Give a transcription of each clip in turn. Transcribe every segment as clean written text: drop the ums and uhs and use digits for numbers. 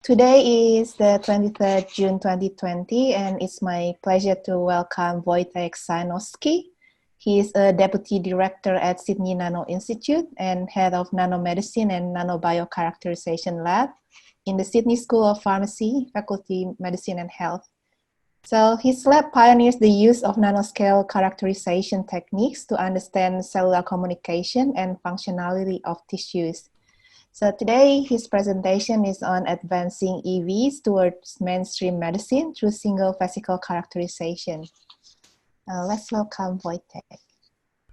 Today is the 23rd June 2020, and it's my pleasure to welcome Wojciech Chrzanowski. He is a Deputy Director at Sydney Nano Institute and Head of Nanomedicine and Nanobiocaracterization Lab in the Sydney School of Pharmacy, Faculty Medicine and Health. So his lab pioneers the use of nanoscale characterization techniques to understand cellular communication and functionality of tissues. So today, his presentation is on advancing EVs towards mainstream medicine through single vesicle characterization. Let's welcome Wojciech.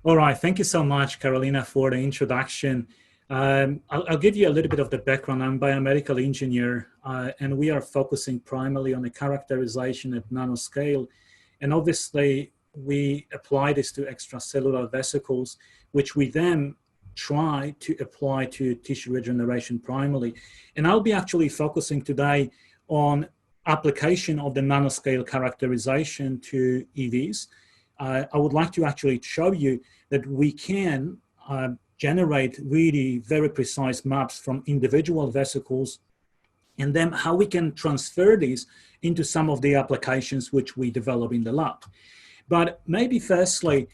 All right, thank you so much, Carolina, for the introduction. I'll give you a little bit of the background. I'm a biomedical engineer, and we are focusing primarily on the characterization at nanoscale. And obviously, we apply this to extracellular vesicles, which we then try to apply to tissue regeneration primarily. And I'll be actually focusing today on application of the nanoscale characterization to EVs. I would like to actually show you that we can generate really very precise maps from individual vesicles, and then how we can transfer these into some of the applications which we develop in the lab. But maybe firstly,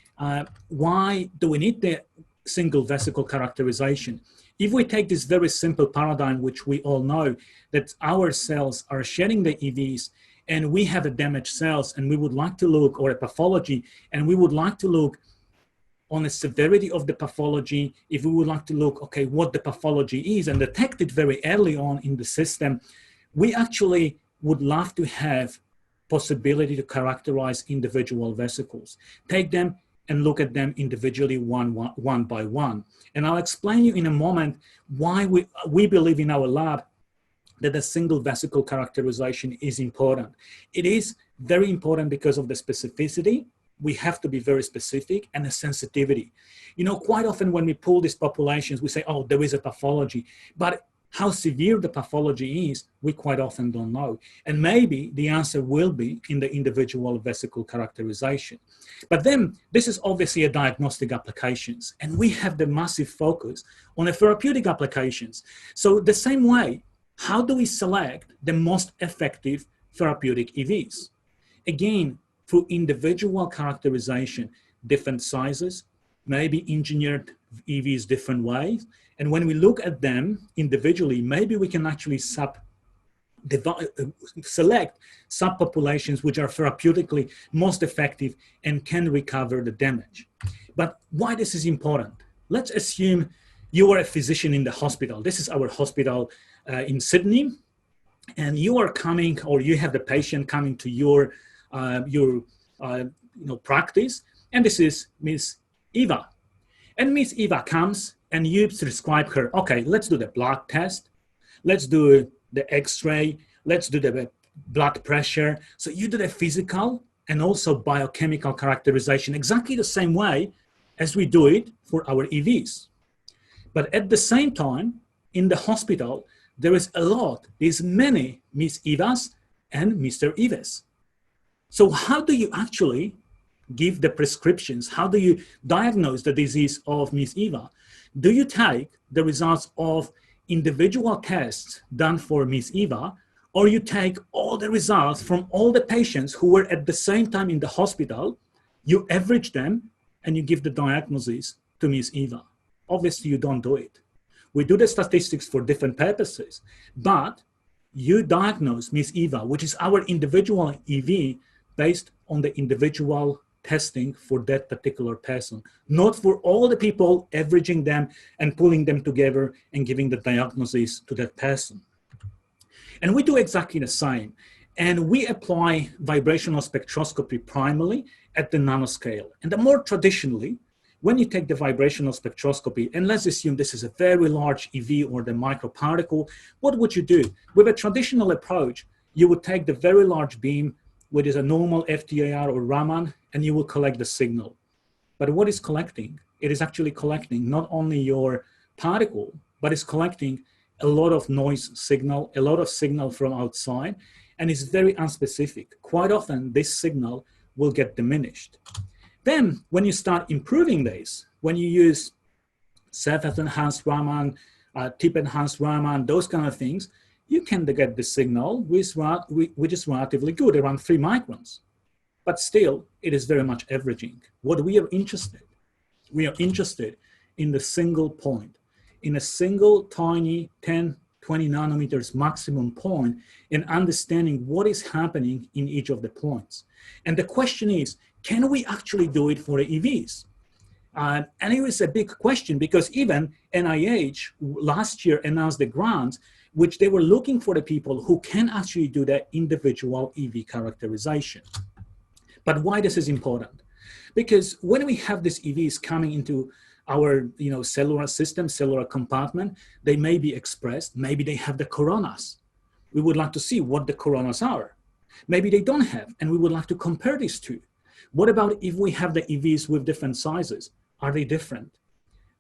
why do we need the single vesicle characterization? If we take this very simple paradigm, which we all know, that our cells are shedding the EVs and we have a damaged cells and we would like to look, or a pathology, and we would like to look on the severity of the pathology, if we would like to look, okay, what the pathology is and detect it very early on in the system, we actually would love to have possibility to characterize individual vesicles. Take them and look at them individually one by one. And I'll explain you in a moment why we believe in our lab that the single vesicle characterization is important. It is very important because of the specificity. We have to be very specific, and the sensitivity. You know, quite often when we pull these populations, we say, oh, there is a pathology, but how severe the pathology is, we quite often don't know. And maybe the answer will be in the individual vesicle characterization. But then this is obviously a diagnostic applications, and we have the massive focus on the therapeutic applications. So the same way, how do we select the most effective therapeutic EVs? Again, through individual characterization, different sizes, maybe engineered EVs different ways. And when we look at them individually, maybe we can actually select subpopulations which are therapeutically most effective and can recover the damage. But why this is important? Let's assume you are a physician in the hospital. This is our hospital in Sydney, and you are coming, or you have the patient coming to your practice, and this is Miss Eva. And Miss Eva comes and you prescribe her, okay, let's do the blood test, let's do the x-ray, let's do the blood pressure. So you do the physical and also biochemical characterization exactly the same way as we do it for our EVs. But at the same time, in the hospital, there's many Miss Evas and Mr. Evas. So how do you actually give the prescriptions? How do you diagnose the disease of Miss Eva? Do you take the results of individual tests done for Miss Eva, or you take all the results from all the patients who were at the same time in the hospital, you average them, and you give the diagnosis to Miss Eva? Obviously, you don't do it. We do the statistics for different purposes, but you diagnose Miss Eva, which is our individual EV, based on the individual testing for that particular person, not for all the people, averaging them and pulling them together and giving the diagnosis to that person. And we do exactly the same. And we apply vibrational spectroscopy primarily at the nanoscale. And the more traditionally, when you take the vibrational spectroscopy, and let's assume this is a very large EV or the microparticle, what would you do? With a traditional approach, you would take the very large beam, which is a normal FTIR or Raman, and you will collect the signal. But what is collecting? It is actually collecting not only your particle, but it's collecting a lot of noise signal, a lot of signal from outside, and it's very unspecific. Quite often, this signal will get diminished. Then, when you start improving this, when you use self-enhanced Raman, tip-enhanced Raman, those kind of things, you can get the signal which is relatively good, around 3 microns. But still, it is very much averaging. What we are interested in the single point, in a single tiny 10, 20 nanometers maximum point, and understanding what is happening in each of the points. And the question is, can we actually do it for the EVs? And it was a big question, because even NIH last year announced the grant, which they were looking for the people who can actually do the individual EV characterization. But why this is important? Because when we have these EVs coming into our cellular system, cellular compartment, they may be expressed, maybe they have the coronas. We would like to see what the coronas are. Maybe they don't have, and we would like to compare these two. What about if we have the EVs with different sizes? Are they different?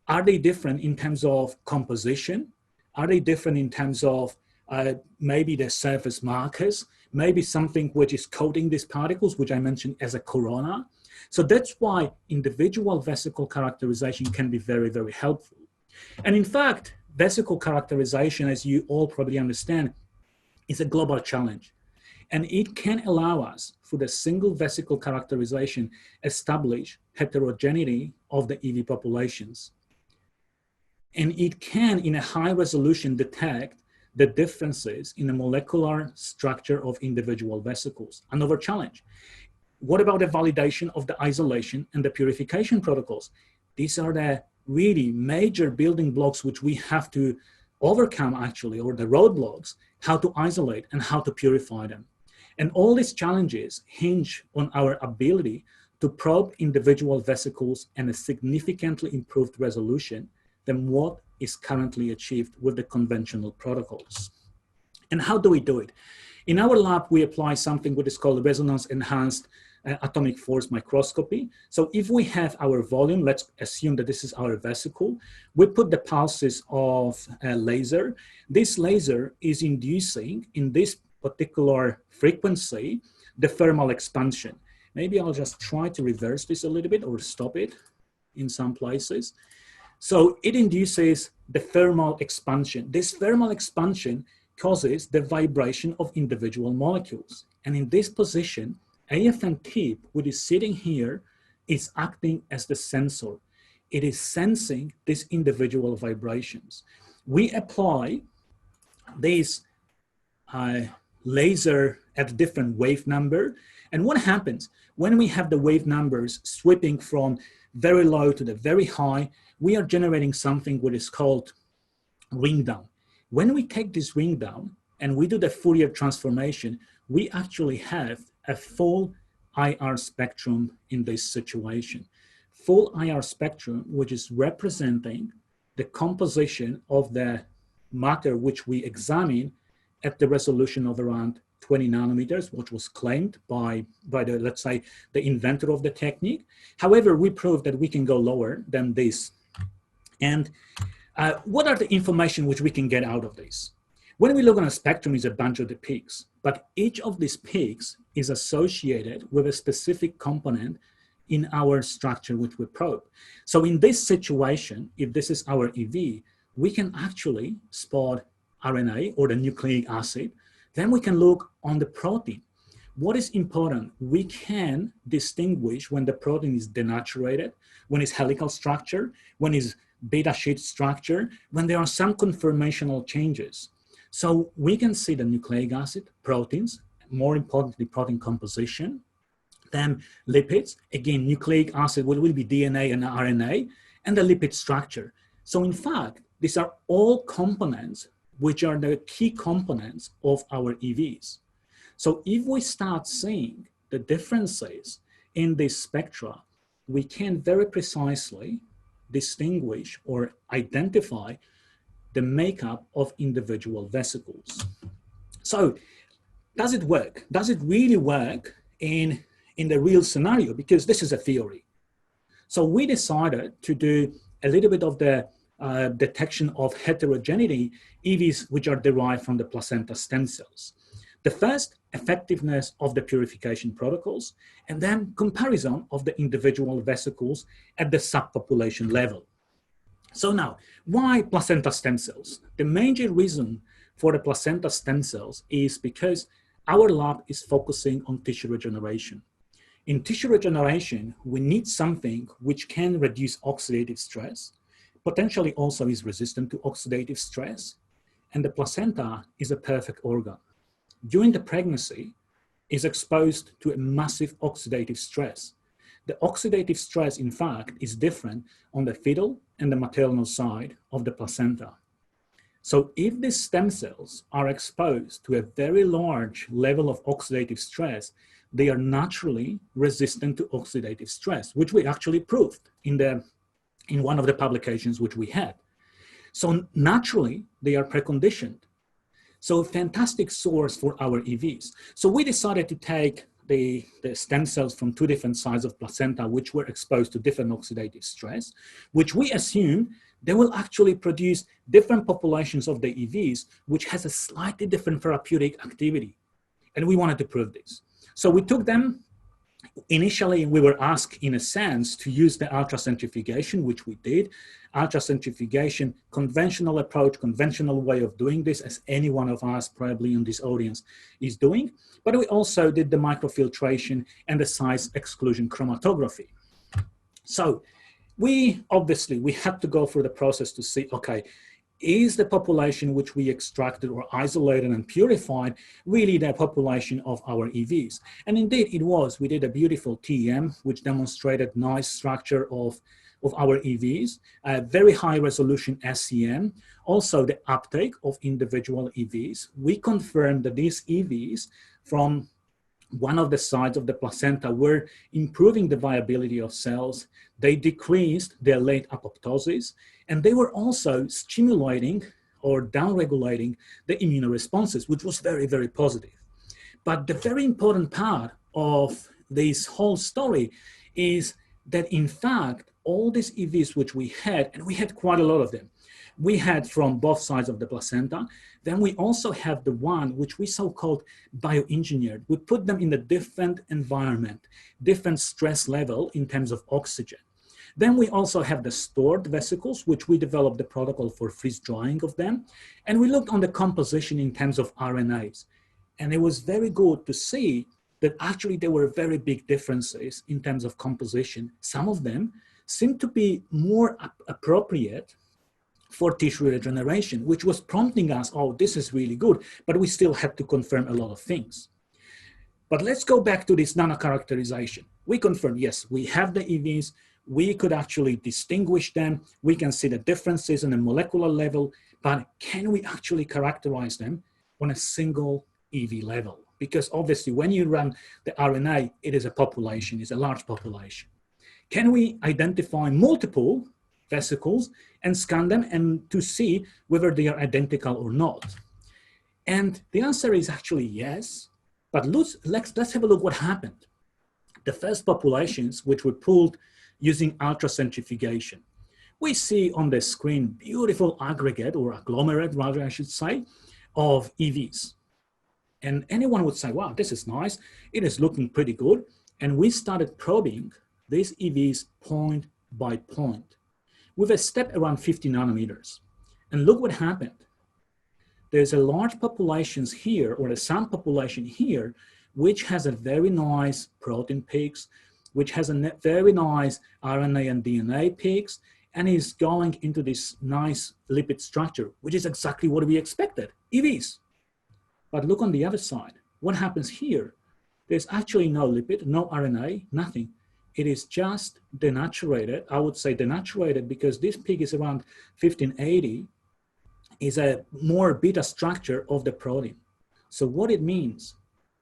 Are they different in terms of composition? Are they different in terms of maybe the surface markers? Maybe something which is coating these particles, which I mentioned as a corona. So that's why individual vesicle characterization can be very, very helpful. And in fact, vesicle characterization, as you all probably understand, is a global challenge. And it can allow us, for the single vesicle characterization, establish heterogeneity of the EV populations. And it can, in a high resolution, detect the differences in the molecular structure of individual vesicles. Another challenge. What about the validation of the isolation and the purification protocols? These are the really major building blocks which we have to overcome, actually, or the roadblocks, how to isolate and how to purify them. And all these challenges hinge on our ability to probe individual vesicles and a significantly improved resolution than what is currently achieved with the conventional protocols. And how do we do it? In our lab, we apply something which is called resonance-enhanced atomic force microscopy. So if we have our volume, let's assume that this is our vesicle, we put the pulses of a laser. This laser is inducing, in this particular frequency, the thermal expansion. Maybe I'll just try to reverse this a little bit or stop it in some places. So it induces the thermal expansion. This thermal expansion causes the vibration of individual molecules. And in this position, AFM tip, which is sitting here, is acting as the sensor. It is sensing these individual vibrations. We apply this laser at different wave number. And what happens when we have the wave numbers sweeping from very low to the very high? We are generating something what is called ring down. When we take this ring down and we do the Fourier transformation, we actually have a full IR spectrum in this situation. Full IR spectrum, which is representing the composition of the matter which we examine at the resolution of around 20 nanometers, which was claimed by the, let's say, the inventor of the technique. However, we proved that we can go lower than this. And what are the information which we can get out of this? When we look on a spectrum, is a bunch of the peaks, but each of these peaks is associated with a specific component in our structure which we probe. So in this situation, if this is our EV, we can actually spot RNA or the nucleic acid. Then we can look on the protein. What is important? We can distinguish when the protein is denaturated, when it's helical structure, when it's beta sheet structure, when there are some conformational changes. So we can see the nucleic acid, proteins, more importantly, protein composition, then lipids, again, nucleic acid will be DNA and RNA, and the lipid structure. So in fact, these are all components which are the key components of our EVs. So if we start seeing the differences in this spectra, we can very precisely distinguish or identify the makeup of individual vesicles. So does it work? Does it really work in the real scenario? Because this is a theory. So we decided to do a little bit of the detection of heterogeneity EVs which are derived from the placenta stem cells. The first, effectiveness of the purification protocols, and then comparison of the individual vesicles at the subpopulation level. So now, why placenta stem cells? The major reason for the placenta stem cells is because our lab is focusing on tissue regeneration. In tissue regeneration, we need something which can reduce oxidative stress, potentially also is resistant to oxidative stress, and the placenta is a perfect organ. During the pregnancy, is exposed to a massive oxidative stress. The oxidative stress, in fact, is different on the fetal and the maternal side of the placenta. So if these stem cells are exposed to a very large level of oxidative stress, they are naturally resistant to oxidative stress, which we actually proved in one of the publications which we had. So naturally, they are preconditioned. So a fantastic source for our EVs. So we decided to take the stem cells from two different sides of placenta, which were exposed to different oxidative stress, which we assume they will actually produce different populations of the EVs, which has a slightly different therapeutic activity. And we wanted to prove this. So we took them. Initially, we were asked, in a sense, to use the ultracentrifugation, which we did. Ultracentrifugation, conventional approach, conventional way of doing this, as any one of us probably in this audience is doing. But we also did the microfiltration and the size exclusion chromatography. So we had to go through the process to see, okay, is the population which we extracted or isolated and purified really the population of our EVs? And indeed it was. We did a beautiful TEM, which demonstrated nice structure of our EVs, a very high resolution SEM, also the uptake of individual EVs. We confirmed that these EVs from one of the sides of the placenta were improving the viability of cells. They decreased their late apoptosis, and they were also stimulating or downregulating the immunoresponses, which was very, very positive. But the very important part of this whole story is that, in fact, all these EVs which we had, and we had quite a lot of them, we had from both sides of the placenta. Then we also have the one which we so-called bioengineered. We put them in a different environment, different stress level in terms of oxygen. Then we also have the stored vesicles, which we developed the protocol for freeze drying of them. And we looked on the composition in terms of RNAs. And it was very good to see that actually there were very big differences in terms of composition. Some of them seemed to be more appropriate for tissue regeneration, which was prompting us, oh, this is really good, but we still had to confirm a lot of things. But let's go back to this nano-characterization. We confirmed, yes, we have the EVs, we could actually distinguish them, we can see the differences on a molecular level, but can we actually characterize them on a single EV level? Because obviously when you run the RNA, it is a population, it's a large population. Can we identify multiple vesicles and scan them and to see whether they are identical or not? And the answer is actually yes, but let's have a look what happened. The first populations which were pulled using ultracentrifugation. We see on the screen beautiful aggregate or agglomerate, rather I should say, of EVs. And anyone would say, wow, this is nice. It is looking pretty good. And we started probing these EVs point by point with a step around 50 nanometers. And look what happened. There's a large populations here, or a some population here, which has a very nice protein peaks, which has a very nice RNA and DNA peaks, and is going into this nice lipid structure, which is exactly what we expected, EVs. But look on the other side. What happens here? There's actually no lipid, no RNA, nothing. It is just denaturated. I would say denaturated because this peak is around 1580, is a more beta structure of the protein. So what it means,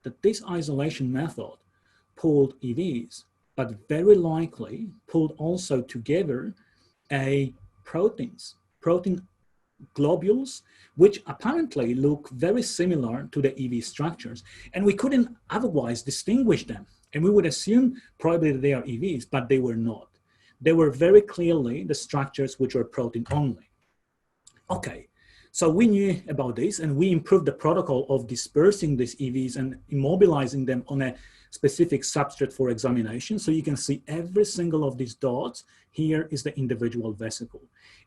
that this isolation method pulled EVs, but very likely pulled also together protein globules, which apparently look very similar to the EV structures. And we couldn't otherwise distinguish them. And we would assume probably that they are EVs, but they were not. They were very clearly the structures which were protein only. Okay, So we knew about this, and we improved the protocol of dispersing these EVs and immobilizing them on a specific substrate for examination. So you can see every single of these dots here is the individual vesicle.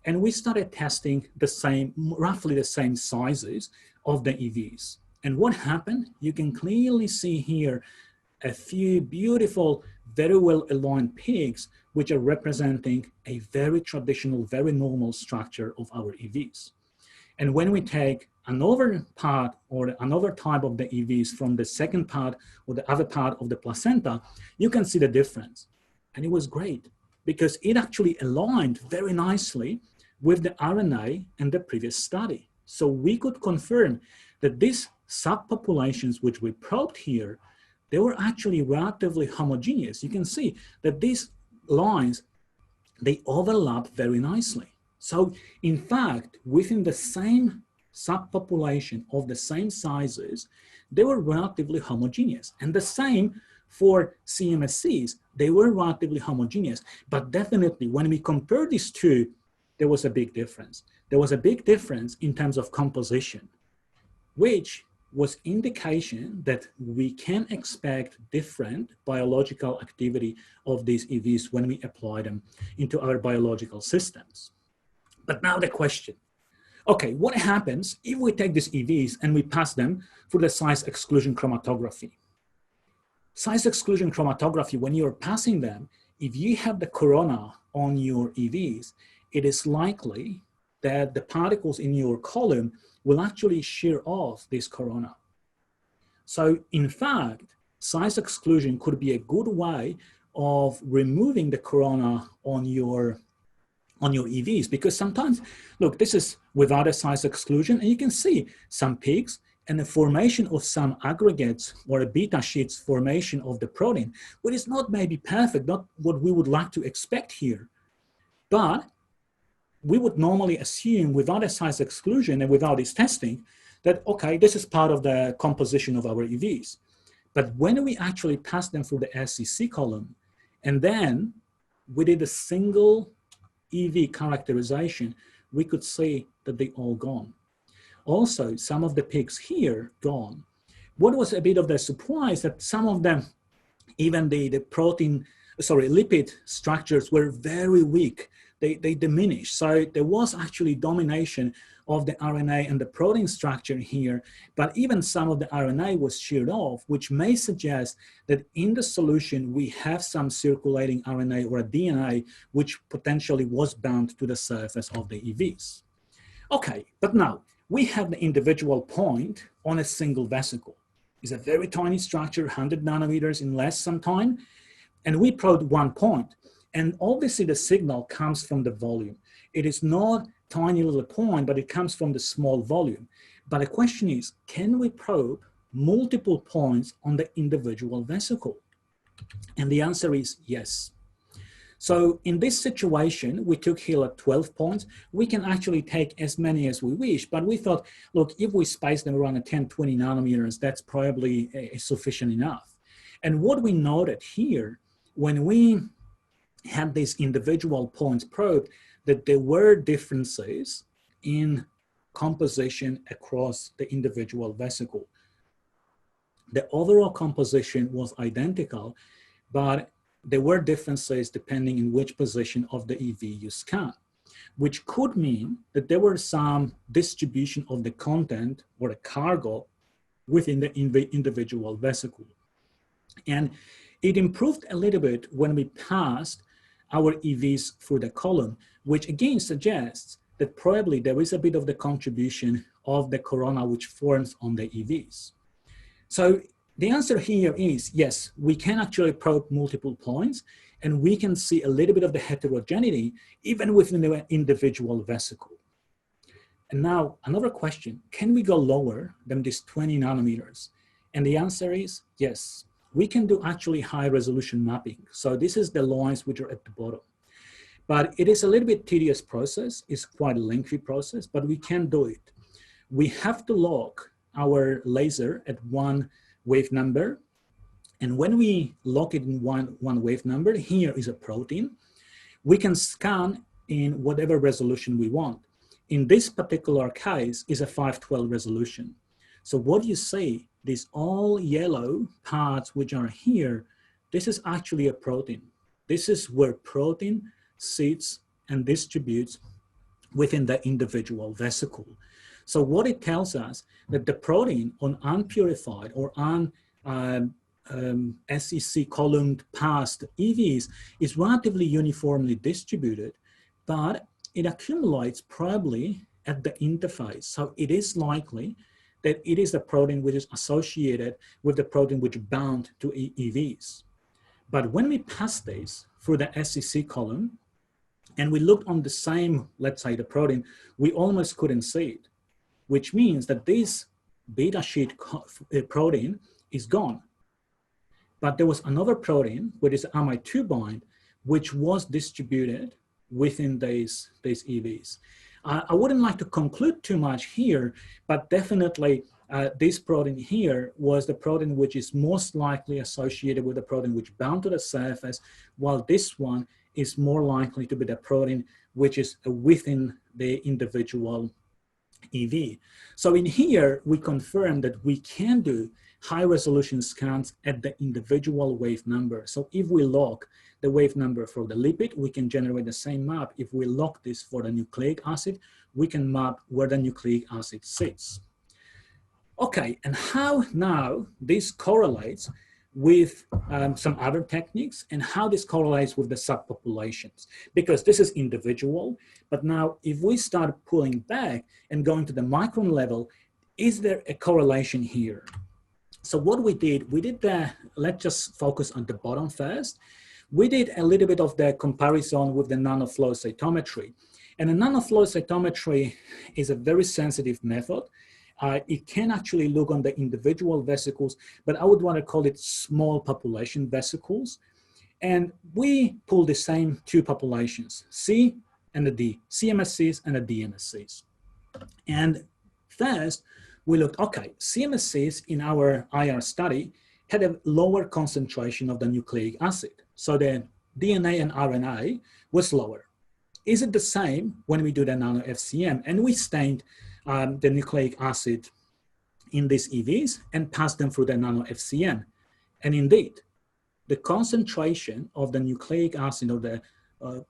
And we started testing the same, roughly the same sizes of the EVs. And what happened? You can clearly see here a few beautiful, very well aligned peaks, which are representing a very traditional, very normal structure of our EVs. And when we take another part or another type of the EVs from the second part or the other part of the placenta, you can see the difference. And it was great because it actually aligned very nicely with the RNA and the previous study. So we could confirm that these subpopulations which we probed here, they were actually relatively homogeneous. You can see that these lines, they overlap very nicely. So in fact, within the same subpopulation of the same sizes, they were relatively homogeneous. And the same for CMSCs, they were relatively homogeneous. But definitely when we compare these two, there was a big difference. There was a big difference in terms of composition, which was indication that we can expect different biological activity of these EVs when we apply them into our biological systems. But now the question, okay, what happens if we take these EVs and we pass them through the size exclusion chromatography? Size exclusion chromatography, when you're passing them, if you have the corona on your EVs, it is likely that the particles in your column will actually shear off this corona. So in fact, size exclusion could be a good way of removing the corona on your EVs, because sometimes, look, this is without a size exclusion, and you can see some peaks and the formation of some aggregates or a beta sheets formation of the protein, which is not maybe perfect, not what we would like to expect here. But we would normally assume without a size exclusion and without this testing that, okay, this is part of the composition of our EVs. But when we actually pass them through the SCC column, and then we did a single EV characterization, we could see that they all gone. Also, some of the peaks here gone. What was a bit of the surprise that some of them, even the lipid structures were very weak. They diminished. So there was actually domination of the RNA and the protein structure here, but even some of the RNA was sheared off, which may suggest that in the solution, we have some circulating RNA or a DNA, which potentially was bound to the surface of the EVs. Okay, but now we have the individual point on a single vesicle. It's a very tiny structure, 100 nanometers in less some time, and we probed one point. And obviously the signal comes from the volume. It is not tiny little point, but it comes from the small volume. But the question is, can we probe multiple points on the individual vesicle? And the answer is yes. So in this situation, we took here at 12 points. We can actually take as many as we wish, but we thought, look, if we space them around 10, 20 nanometers, that's probably sufficient enough. And what we noted here, when we had these individual points probed, that there were differences in composition across the individual vesicle. The overall composition was identical, but there were differences depending in which position of the EV you scan, which could mean that there were some distribution of the content or the cargo within the individual vesicle. And it improved a little bit when we passed our EVs through the column, which again suggests that probably there is a bit of the contribution of the corona which forms on the EVs. So the answer here is yes, we can actually probe multiple points, and we can see a little bit of the heterogeneity even within the individual vesicle. And now another question, can we go lower than this 20 nanometers? And the answer is yes. We can do actually high resolution mapping. So this is the lines which are at the bottom. But it is a little bit tedious process. It's quite a lengthy process, but we can do it. We have to lock our laser at one wave number. And when we lock it in one wave number, here is a protein. We can scan in whatever resolution we want. in this particular case is a 512 resolution. So what you see, these all yellow parts which are here, this is actually a protein. This is where protein sits and distributes within the individual vesicle. So what it tells us that the protein on unpurified or SEC columned past EVs is relatively uniformly distributed, but it accumulates probably at the interface. So it is likely that it is the protein which is associated with the protein which bound to EVs. But when we pass this through the SEC column and we looked on the same, let's say the protein, we almost couldn't see it, which means that this beta sheet protein is gone. But there was another protein, which is amide 2 bind, which was distributed within these EVs. I wouldn't like to conclude too much here, but definitely this protein here was the protein which is most likely associated with the protein which bound to the surface, while this one is more likely to be the protein which is within the individual EV. So in here, we confirm that we can do high resolution scans at the individual wave number. So if we log the wave number for the lipid, we can generate the same map. If we log this for the nucleic acid, we can map where the nucleic acid sits. Okay, and how now this correlates with some other techniques and how this correlates with the subpopulations, because this is individual, but now if we start pulling back and going to the micron level, is there a correlation here? So what we did let's just focus on the bottom first. We did a little bit of the comparison with the nanoflow cytometry. And the nanoflow cytometry is a very sensitive method. It can actually look on the individual vesicles, but I would want to call it small population vesicles. And we pull the same two populations, C and the D, CMSCs and the DMSCs. And first, we looked, okay, CMSCs in our IR study had a lower concentration of the nucleic acid. So the DNA and RNA was lower. Is it the same when we do the nano FCM? And we stained the nucleic acid in these EVs and passed them through the nano FCM. And indeed, the concentration of the nucleic acid or the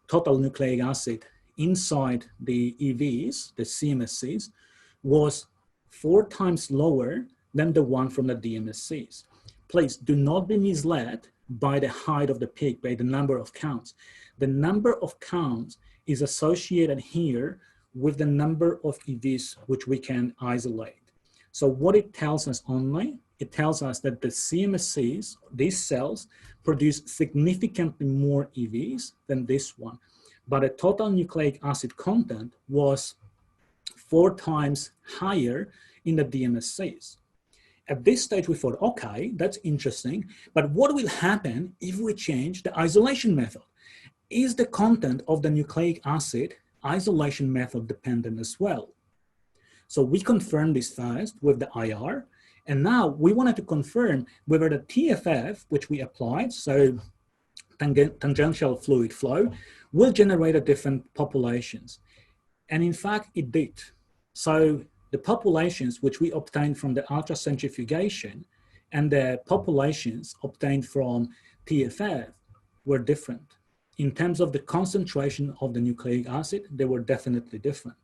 total nucleic acid inside the EVs, the CMSCs, was 4 times lower than the one from the DMSCs. Please do not be misled by the height of the peak, by the number of counts. The number of counts is associated here with the number of EVs which we can isolate. So what it tells us only, it tells us that the CMSCs, these cells, produce significantly more EVs than this one. But the total nucleic acid content was 4 times higher in the DMSCs. At this stage, we thought, okay, that's interesting, but what will happen if we change the isolation method? Is the content of the nucleic acid isolation method dependent as well? So we confirmed this first with the IR, and now we wanted to confirm whether the TFF, which we applied, so tangential fluid flow, will generate a different populations. And in fact, it did. So the populations which we obtained from the ultracentrifugation and the populations obtained from TFF were different. In terms of the concentration of the nucleic acid, they were definitely different.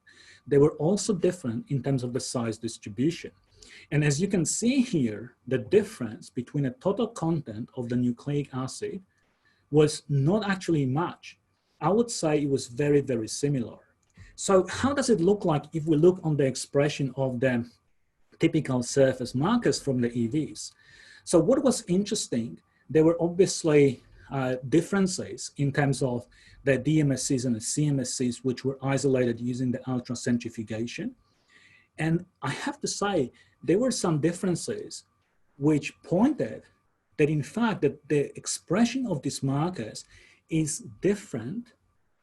They were also different in terms of the size distribution. And as you can see here, the difference between the total content of the nucleic acid was not actually much. I would say it was very, very similar. So how does it look like if we look on the expression of the typical surface markers from the EVs? So what was interesting, there were obviously differences in terms of the DMSCs and the CMSCs, which were isolated using the ultracentrifugation. And I have to say, there were some differences which pointed that in fact that the expression of these markers is different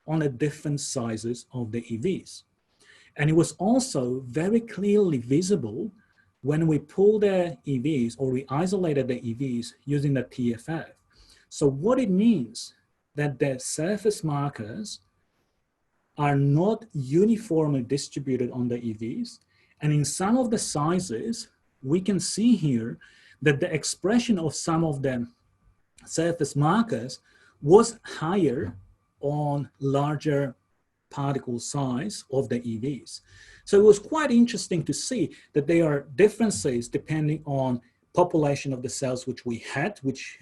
on the different sizes of the EVs. And it was also very clearly visible when we pulled the EVs or we isolated the EVs using the TFF. So what it means that the surface markers are not uniformly distributed on the EVs. And in some of the sizes, we can see here that the expression of some of the surface markers was higher on larger particle size of the EVs. So it was quite interesting to see that there are differences depending on population of the cells which we had, which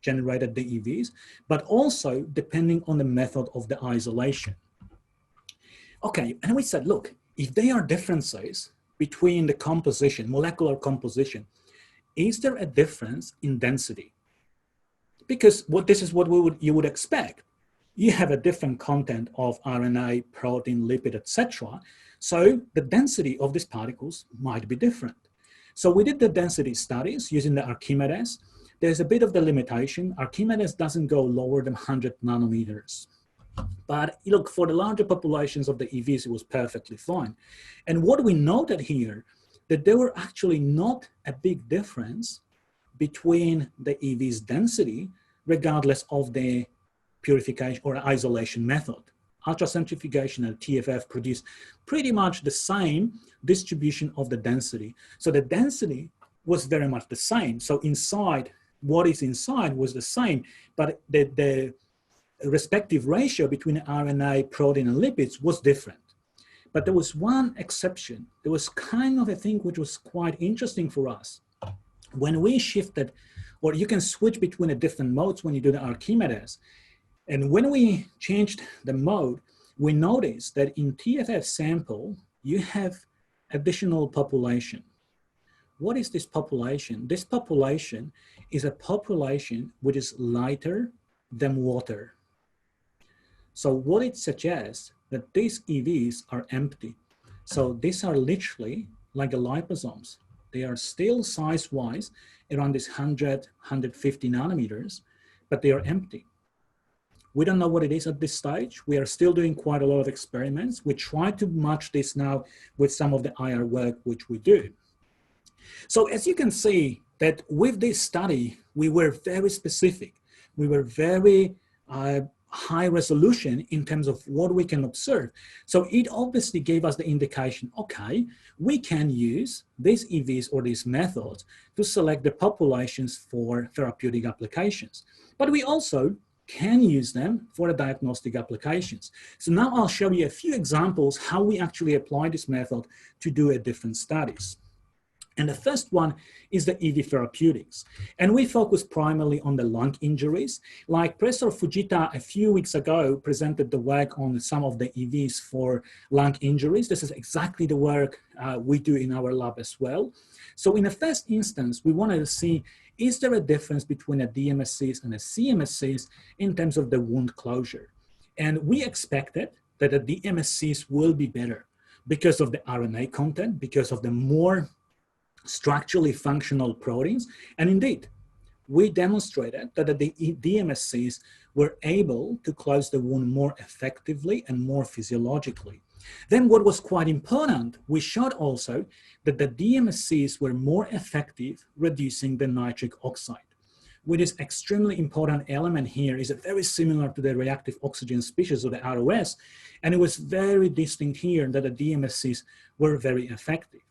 generated the EVs, but also depending on the method of the isolation. Okay, and we said, look, if there are differences between the composition, molecular composition, is there a difference in density? Because this is what you would expect. You have a different content of RNA, protein, lipid, etc. So the density of these particles might be different. So we did the density studies using the Archimedes. There's a bit of the limitation. Archimedes doesn't go lower than 100 nanometers. But look, for the larger populations of the EVs, it was perfectly fine. And what we noted here, that there were actually not a big difference between the EV's density, regardless of the purification or isolation method. Ultracentrifugation and TFF produced pretty much the same distribution of the density. So the density was very much the same. So inside, what is inside was the same, but the respective ratio between RNA, protein, and lipids was different. But there was one exception. There was kind of a thing which was quite interesting for us. When we shifted, or you can switch between the different modes when you do the Archimedes, and when we changed the mode, we noticed that in TFF sample, you have additional population. What is this population? This population is a population which is lighter than water. So what it suggests that these EVs are empty. So these are literally like the liposomes. They are still size-wise around this 100, 150 nanometers, but they are empty. We don't know what it is at this stage. We are still doing quite a lot of experiments. We try to match this now with some of the IR work which we do. So as you can see that with this study, we were very specific. We were very high resolution in terms of what we can observe. So it obviously gave us the indication, okay, we can use these EVs or these methods to select the populations for therapeutic applications. But we also can use them for the diagnostic applications. So now I'll show you a few examples how we actually apply this method to do different studies. And the first one is the EV therapeutics. And we focus primarily on the lung injuries. Like Professor Fujita a few weeks ago presented the work on some of the EVs for lung injuries. This is exactly the work we do in our lab as well. So in the first instance, we wanted to see, is there a difference between the DMSCs and the CMSCs in terms of the wound closure? And we expected that the DMSCs will be better because of the RNA content, because of the more structurally functional proteins. And indeed, we demonstrated that the DMSCs were able to close the wound more effectively and more physiologically. Then what was quite important, we showed also that the DMSCs were more effective reducing the nitric oxide. Which is extremely important element here is very similar to the reactive oxygen species of the ROS, and it was very distinct here that the DMSCs were very effective.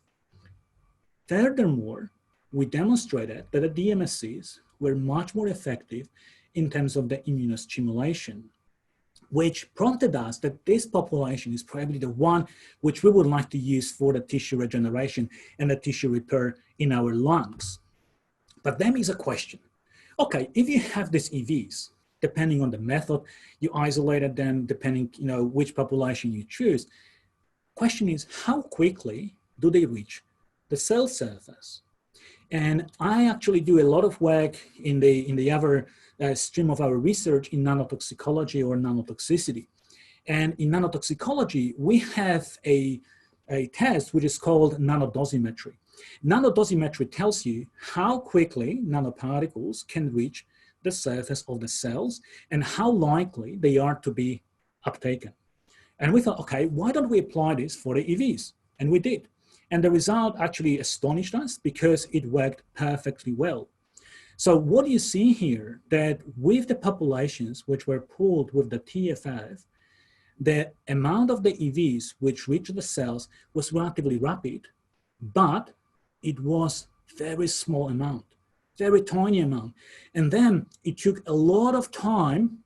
Furthermore, we demonstrated that the DMSCs were much more effective in terms of the immunostimulation, which prompted us that this population is probably the one which we would like to use for the tissue regeneration and the tissue repair in our lungs. But then is a question. Okay, if you have these EVs, depending on the method, you isolated them, depending, which population you choose. Question is, how quickly do they reach the cell surface? And I actually do a lot of work in the other stream of our research in nanotoxicology or nanotoxicity. And in nanotoxicology, we have a test which is called nanodosimetry. Nanodosimetry tells you how quickly nanoparticles can reach the surface of the cells and how likely they are to be uptaken. And we thought, okay, why don't we apply this for the EVs? And we did. And the result actually astonished us because it worked perfectly well. So what you see here, that with the populations which were pooled with the TFF, the amount of the EVs which reached the cells was relatively rapid, but it was very small amount, very tiny amount. And then it took a lot of time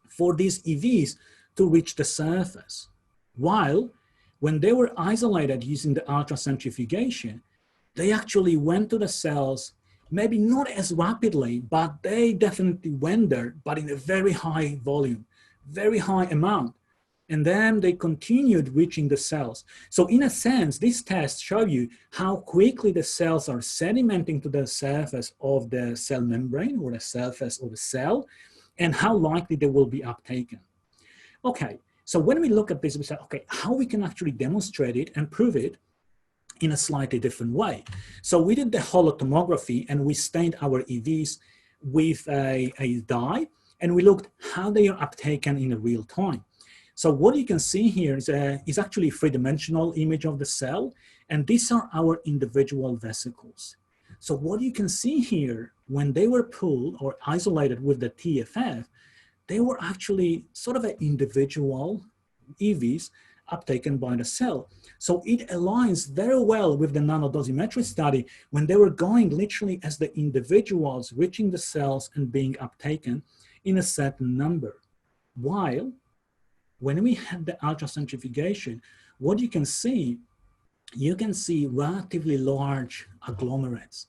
for these EVs to reach the surface. While when they were isolated using the ultracentrifugation, they actually went to the cells, maybe not as rapidly, but they definitely went there, but in a very high volume, very high amount. And then they continued reaching the cells. So in a sense, these tests show you how quickly the cells are sedimenting to the surface of the cell membrane or the surface of the cell, and how likely they will be uptaken. Okay, so when we look at this, we say, okay, how we can actually demonstrate it and prove it in a slightly different way. So we did the holotomography and we stained our EVs with a dye, and we looked how they are uptaken in real time. So what you can see here is actually a three-dimensional image of the cell, and these are our individual vesicles. So what you can see here, when they were pulled or isolated with the TFF, they were actually sort of an individual EVs uptaken by the cell. So it aligns very well with the nanodosimetry study when they were going literally as the individuals reaching the cells and being uptaken in a certain number. While when we had the ultracentrifugation, what you can see relatively large agglomerates.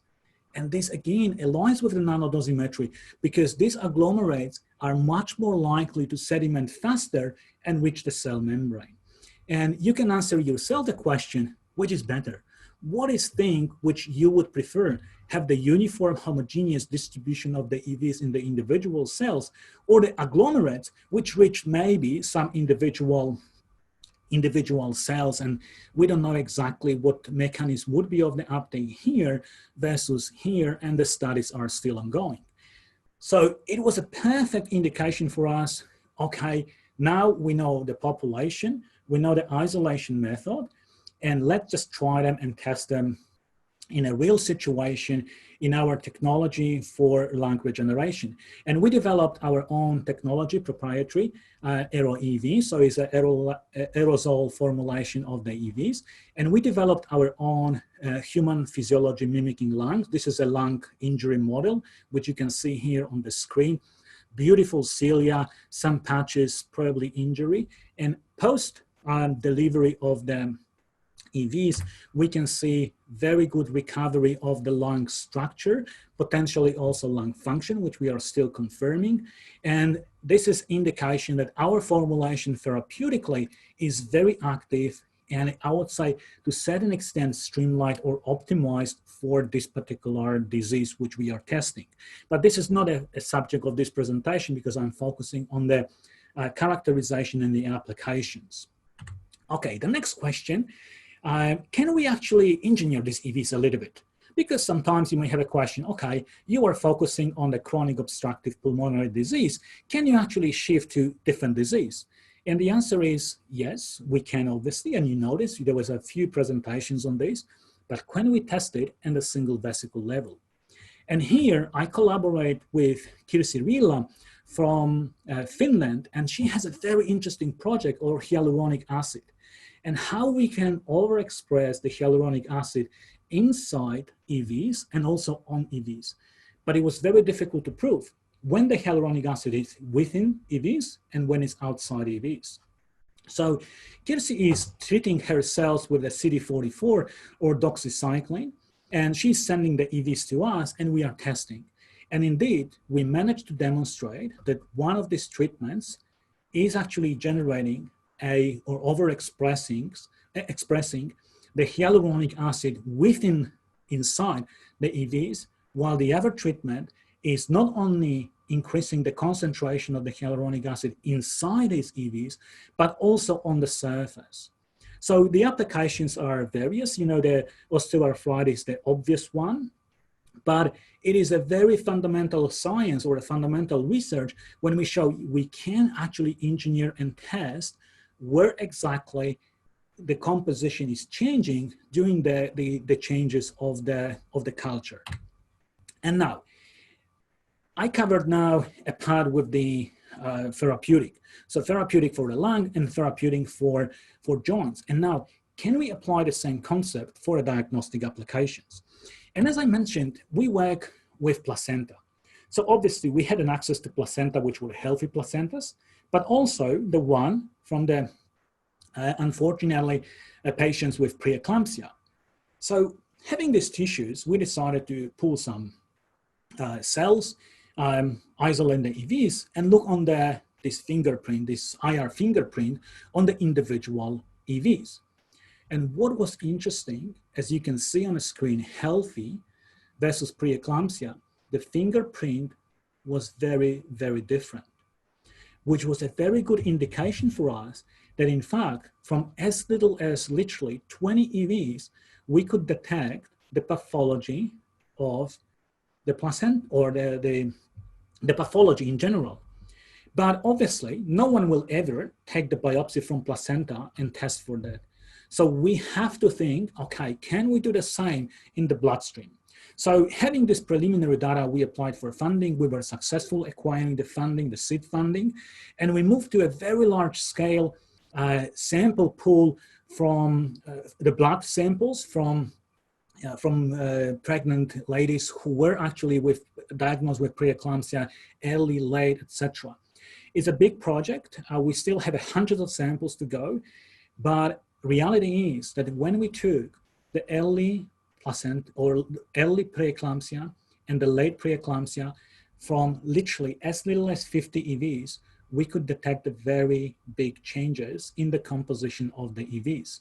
And this again aligns with the nanodosimetry because these agglomerates are much more likely to sediment faster and reach the cell membrane. And you can answer yourself the question, which is better? What is thing which you would prefer? Have the uniform homogeneous distribution of the EVs in the individual cells, or the agglomerates which reach maybe some individual cells, and we don't know exactly what mechanism would be of the uptake here versus here, and the studies are still ongoing. So it was a perfect indication for us, okay, now we know the population, we know the isolation method, and let's just try them and test them in a real situation in our technology for lung regeneration. And we developed our own technology, proprietary AeroEV, so it's an aerosol formulation of the EVs. And we developed our own human physiology mimicking lungs. This is a lung injury model, which you can see here on the screen. Beautiful cilia, some patches, probably injury. And post delivery of the EVs, we can see very good recovery of the lung structure, potentially also lung function, which we are still confirming. And this is indication that our formulation therapeutically is very active, and I would say to a certain extent streamlined or optimized for this particular disease which we are testing. But this is not a subject of this presentation because I'm focusing on the characterization and the applications. Okay, the next question. Can we actually engineer these EVs a little bit? Because sometimes you may have a question, okay, you are focusing on the chronic obstructive pulmonary disease. Can you actually shift to different disease? And the answer is yes, we can obviously, and you notice there was a few presentations on this, but when we test it at the single vesicle level. And here I collaborate with Kirsi Rila from Finland, and she has a very interesting project on hyaluronic acid, and how we can overexpress the hyaluronic acid inside EVs and also on EVs. But it was very difficult to prove when the hyaluronic acid is within EVs and when it's outside EVs. So Kirsi is treating her cells with a CD44 or doxycycline, and she's sending the EVs to us and we are testing. And indeed, we managed to demonstrate that one of these treatments is actually generating or overexpressing the hyaluronic acid inside the EVs, while the other treatment is not only increasing the concentration of the hyaluronic acid inside these EVs, but also on the surface. So the applications are various. You know, the osteoarthritis, the obvious one, but it is a very fundamental science or a fundamental research when we show we can actually engineer and test where exactly the composition is changing during the changes of the culture. And now, I covered now a part with the therapeutic. So therapeutic for the lung and therapeutic for joints. And now, can we apply the same concept for diagnostic applications? And as I mentioned, we work with placenta. So obviously we had an access to placenta, which were healthy placentas, but also the one from the, unfortunately, patients with pre-eclampsia. So having these tissues, we decided to pull some cells, isolate the EVs, and look on this fingerprint, this IR fingerprint on the individual EVs. And what was interesting, as you can see on the screen, healthy versus pre-eclampsia, the fingerprint was very, very different, which was a very good indication for us that in fact, from as little as literally 20 EVs, we could detect the pathology of the placenta or the pathology in general. But obviously, no one will ever take the biopsy from placenta and test for that. So we have to think, okay, can we do the same in the bloodstream? So having this preliminary data, we applied for funding. We were successful acquiring the funding, the seed funding, and we moved to a very large scale sample pool from the blood samples from pregnant ladies who were actually diagnosed with preeclampsia, early, late, etc. It's a big project. We still have hundreds of samples to go, but reality is that when we took the early placenta or early preeclampsia and the late preeclampsia from literally as little as 50 EVs, we could detect the very big changes in the composition of the EVs.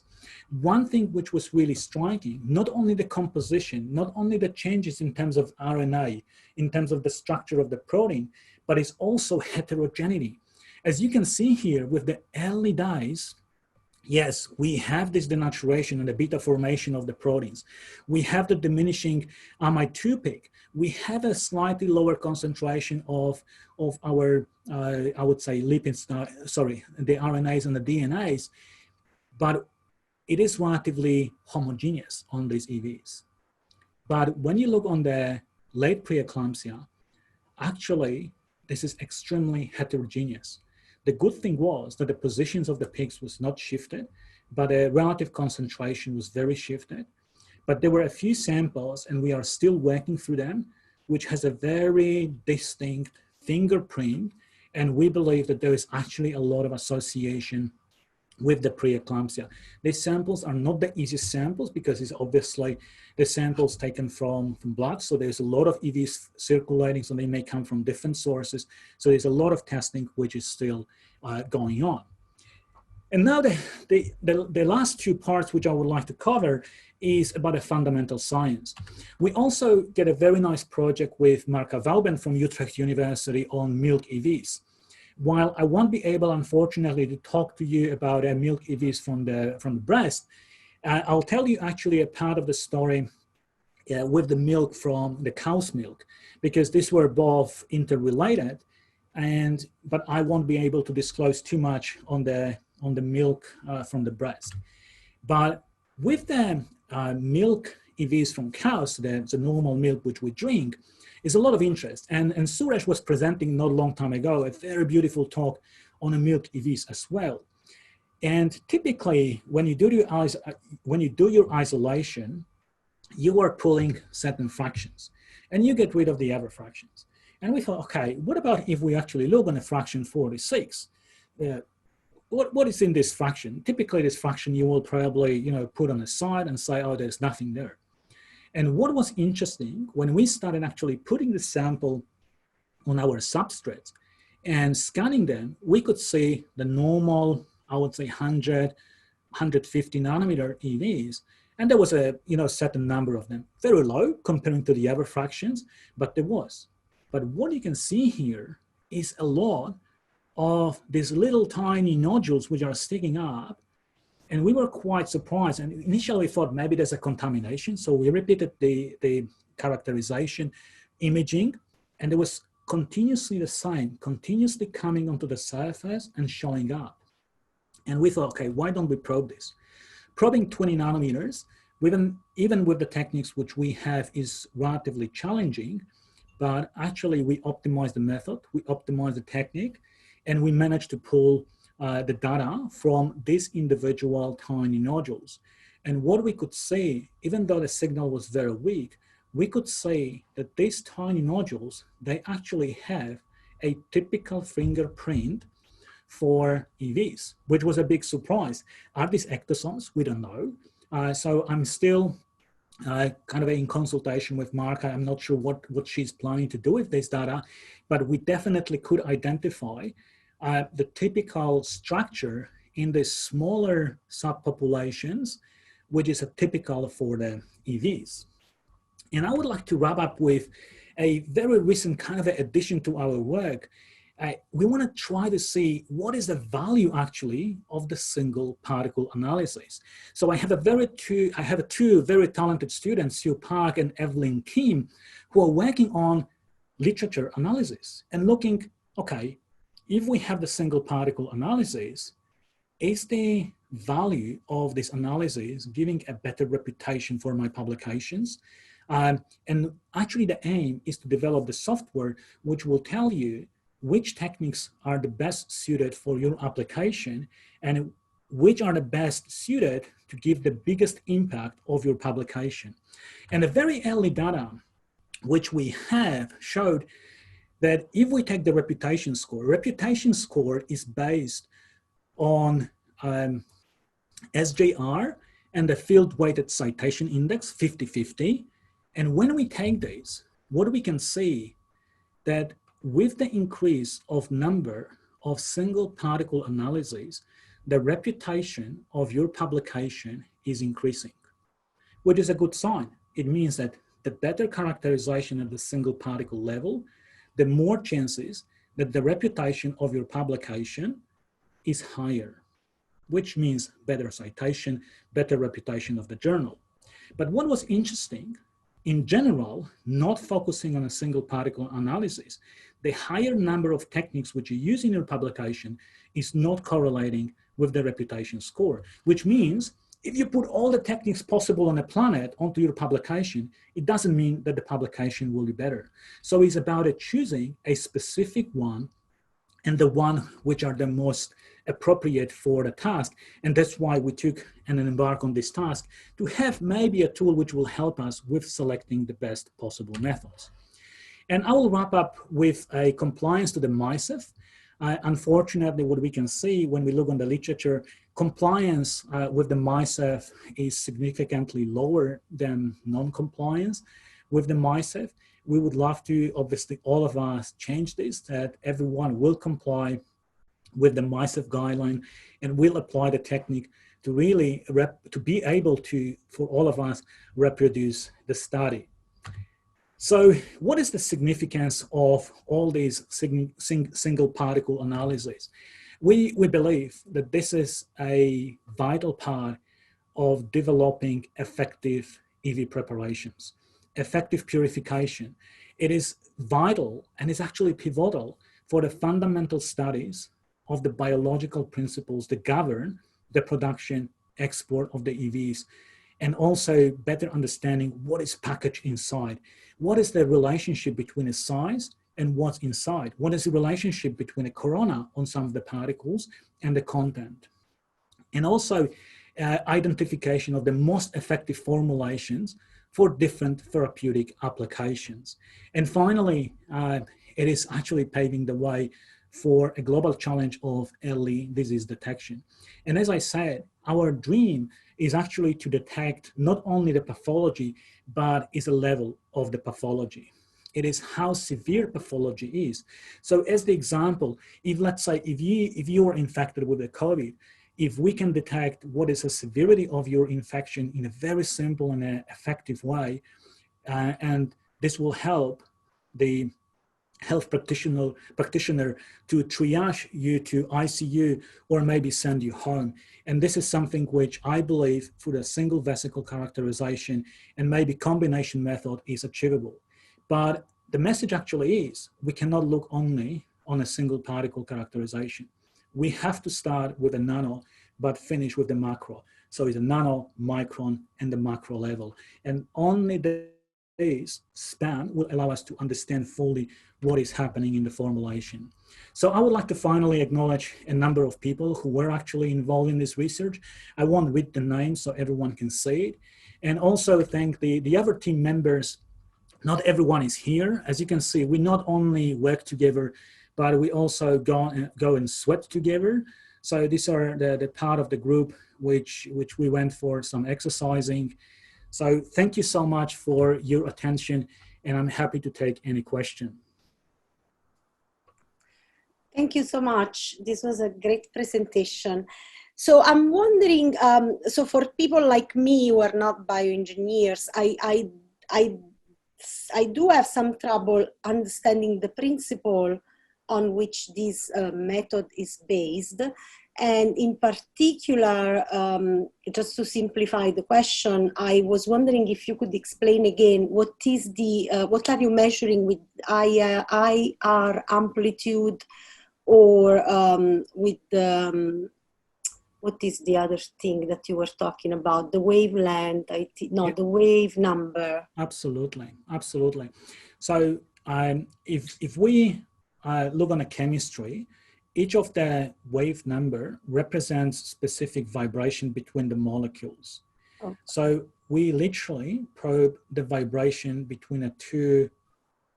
One thing which was really striking, not only the composition, not only the changes in terms of RNA, in terms of the structure of the protein, but it's also heterogeneity. As you can see here with the early dyes, yes, we have this denaturation and the beta formation of the proteins. We have the diminishing amide 2 peak. We have a slightly lower concentration of our, I would say, lipids, the RNAs and the DNAs, but it is relatively homogeneous on these EVs. But when you look on the late preeclampsia, actually, this is extremely heterogeneous. The good thing was that the positions of the peaks was not shifted, but the relative concentration was very shifted. But there were a few samples, and we are still working through them, which has a very distinct fingerprint, and we believe that there is actually a lot of association with the preeclampsia. These samples are not the easiest samples because it's obviously the samples taken from blood, so there's a lot of EVs circulating, so they may come from different sources. So there's a lot of testing which is still going on. And now the last two parts which I would like to cover is about the fundamental science. We also get a very nice project with Marka Wauben from Utrecht University on milk EVs. While I won't be able, unfortunately, to talk to you about milk EVs from the breast, I'll tell you actually a part of the story with the milk from the cow's milk, because these were both interrelated, but I won't be able to disclose too much on the milk from the breast. But with the milk EVs from cows, the normal milk which we drink, is a lot of interest. And Suresh was presenting not a long time ago a very beautiful talk on the milk EVs as well. And typically, when you do your isolation, you are pulling certain fractions, and you get rid of the other fractions. And we thought, okay, what about if we actually look on a fraction 46? What is in this fraction? Typically, this fraction you will probably put on the side and say, oh, there's nothing there. And what was interesting, when we started actually putting the sample on our substrates and scanning them, we could see the normal, I would say 100, 150 nanometer EVs. And there was a certain number of them, very low comparing to the other fractions, but there was. But what you can see here is a lot of these little tiny nodules which are sticking up. And we were quite surprised, and initially we thought maybe there's a contamination. So we repeated the characterization imaging, and it was continuously the same, continuously coming onto the surface and showing up. And we thought, okay, why don't we probe this? Probing 20 nanometers, even with the techniques which we have, is relatively challenging, but actually we optimize the method, we optimize the technique, and we managed to pull the data from these individual tiny nodules. And what we could see, even though the signal was very weak, we could see that these tiny nodules, they actually have a typical fingerprint for EVs, which was a big surprise. Are these ectosomes? We don't know. So I'm still kind of in consultation with Marka. I'm not sure what she's planning to do with this data, but we definitely could identify the typical structure in the smaller subpopulations, which is typical for the EVs. And I would like to wrap up with a very recent kind of addition to our work. We want to try to see what is the value actually of the single particle analysis. So I have two very talented students, Sue Park and Evelyn Kim, who are working on literature analysis and looking, okay, if we have the single particle analysis, is the value of this analysis giving a better reputation for my publications? And actually the aim is to develop the software which will tell you which techniques are the best suited for your application and which are the best suited to give the biggest impact of your publication. And the very early data which we have showed that if we take the reputation score is based on SJR and the field-weighted citation index 50/50. And when we take these, what we can see that with the increase of number of single particle analyses, the reputation of your publication is increasing, which is a good sign. It means that the better characterization at the single particle level, the more chances that the reputation of your publication is higher, which means better citation, better reputation of the journal. But what was interesting, in general, not focusing on a single particle analysis, the higher number of techniques which you use in your publication is not correlating with the reputation score, which means if you put all the techniques possible on the planet onto your publication, it doesn't mean that the publication will be better. So it's about choosing a specific one and the one which are the most appropriate for the task. And that's why we took and embarked on this task to have maybe a tool which will help us with selecting the best possible methods. And I will wrap up with a compliance to the MICEF. Unfortunately, what we can see when we look on the literature, compliance with the MICEF is significantly lower than non-compliance with the MICEF. We would love to, obviously, all of us change this, that everyone will comply with the MICEF guideline and will apply the technique to really to be able to, for all of us, reproduce the study. So what is the significance of all these single particle analyses? We believe that this is a vital part of developing effective EV preparations, effective purification. It is vital and is actually pivotal for the fundamental studies of the biological principles that govern the production, export of the EVs, and also better understanding what is packaged inside. What is the relationship between the size and what's inside? What is the relationship between a corona on some of the particles and the content? And also identification of the most effective formulations for different therapeutic applications. And finally, it is actually paving the way for a global challenge of early disease detection. And as I said, our dream is actually to detect not only the pathology, but is a level of the pathology. It is how severe pathology is. So as the example, if let's say, if you are infected with a COVID, if we can detect what is the severity of your infection in a very simple and effective way, and this will help the health practitioner to triage you to ICU or maybe send you home. And this is something which I believe through the single vesicle characterization and maybe combination method is achievable. But the message actually is we cannot look only on a single particle characterization. We have to start with a nano, but finish with the macro. So it's a nano, micron, and the macro level. And only the days span will allow us to understand fully what is happening in the formulation. So I would like to finally acknowledge a number of people who were actually involved in this research. I won't read the names so everyone can see it. And also thank the other team members. Not everyone is here. As you can see, we not only work together, but we also go and sweat together. So these are the part of the group which we went for some exercising. So thank you so much for your attention, and I'm happy to take any question. Thank you so much. This was a great presentation. So I'm wondering, so for people like me who are not bioengineers, I do have some trouble understanding the principle on which this method is based. And in particular, just to simplify the question, I was wondering if you could explain again what is the, what are you measuring with IR amplitude, or with the, what is the other thing that you were talking about? The wavelength, the wave number. Absolutely, absolutely. So if we look on a chemistry, each of the wave number represents specific vibration between the molecules. Okay. So we literally probe the vibration between the two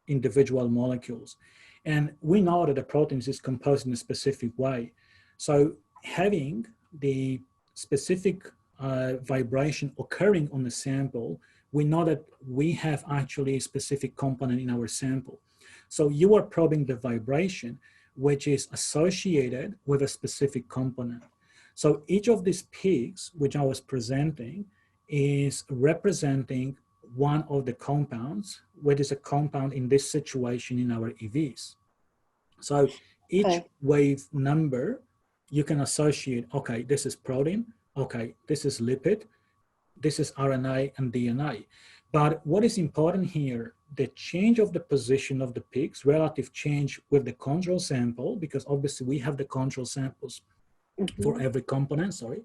individual molecules. And we know that the protein is composed in a specific way. So having the specific vibration occurring on the sample, we know that we have actually a specific component in our sample. So you are probing the vibration which is associated with a specific component. So each of these peaks, which I was presenting, is representing one of the compounds, which is a compound in this situation in our EVs. So each wave number, you can associate, okay, this is protein, okay, this is lipid, this is RNA and DNA. But what is important here, the change of the position of the peaks, relative change with the control sample, because obviously we have the control samples for every component, sorry.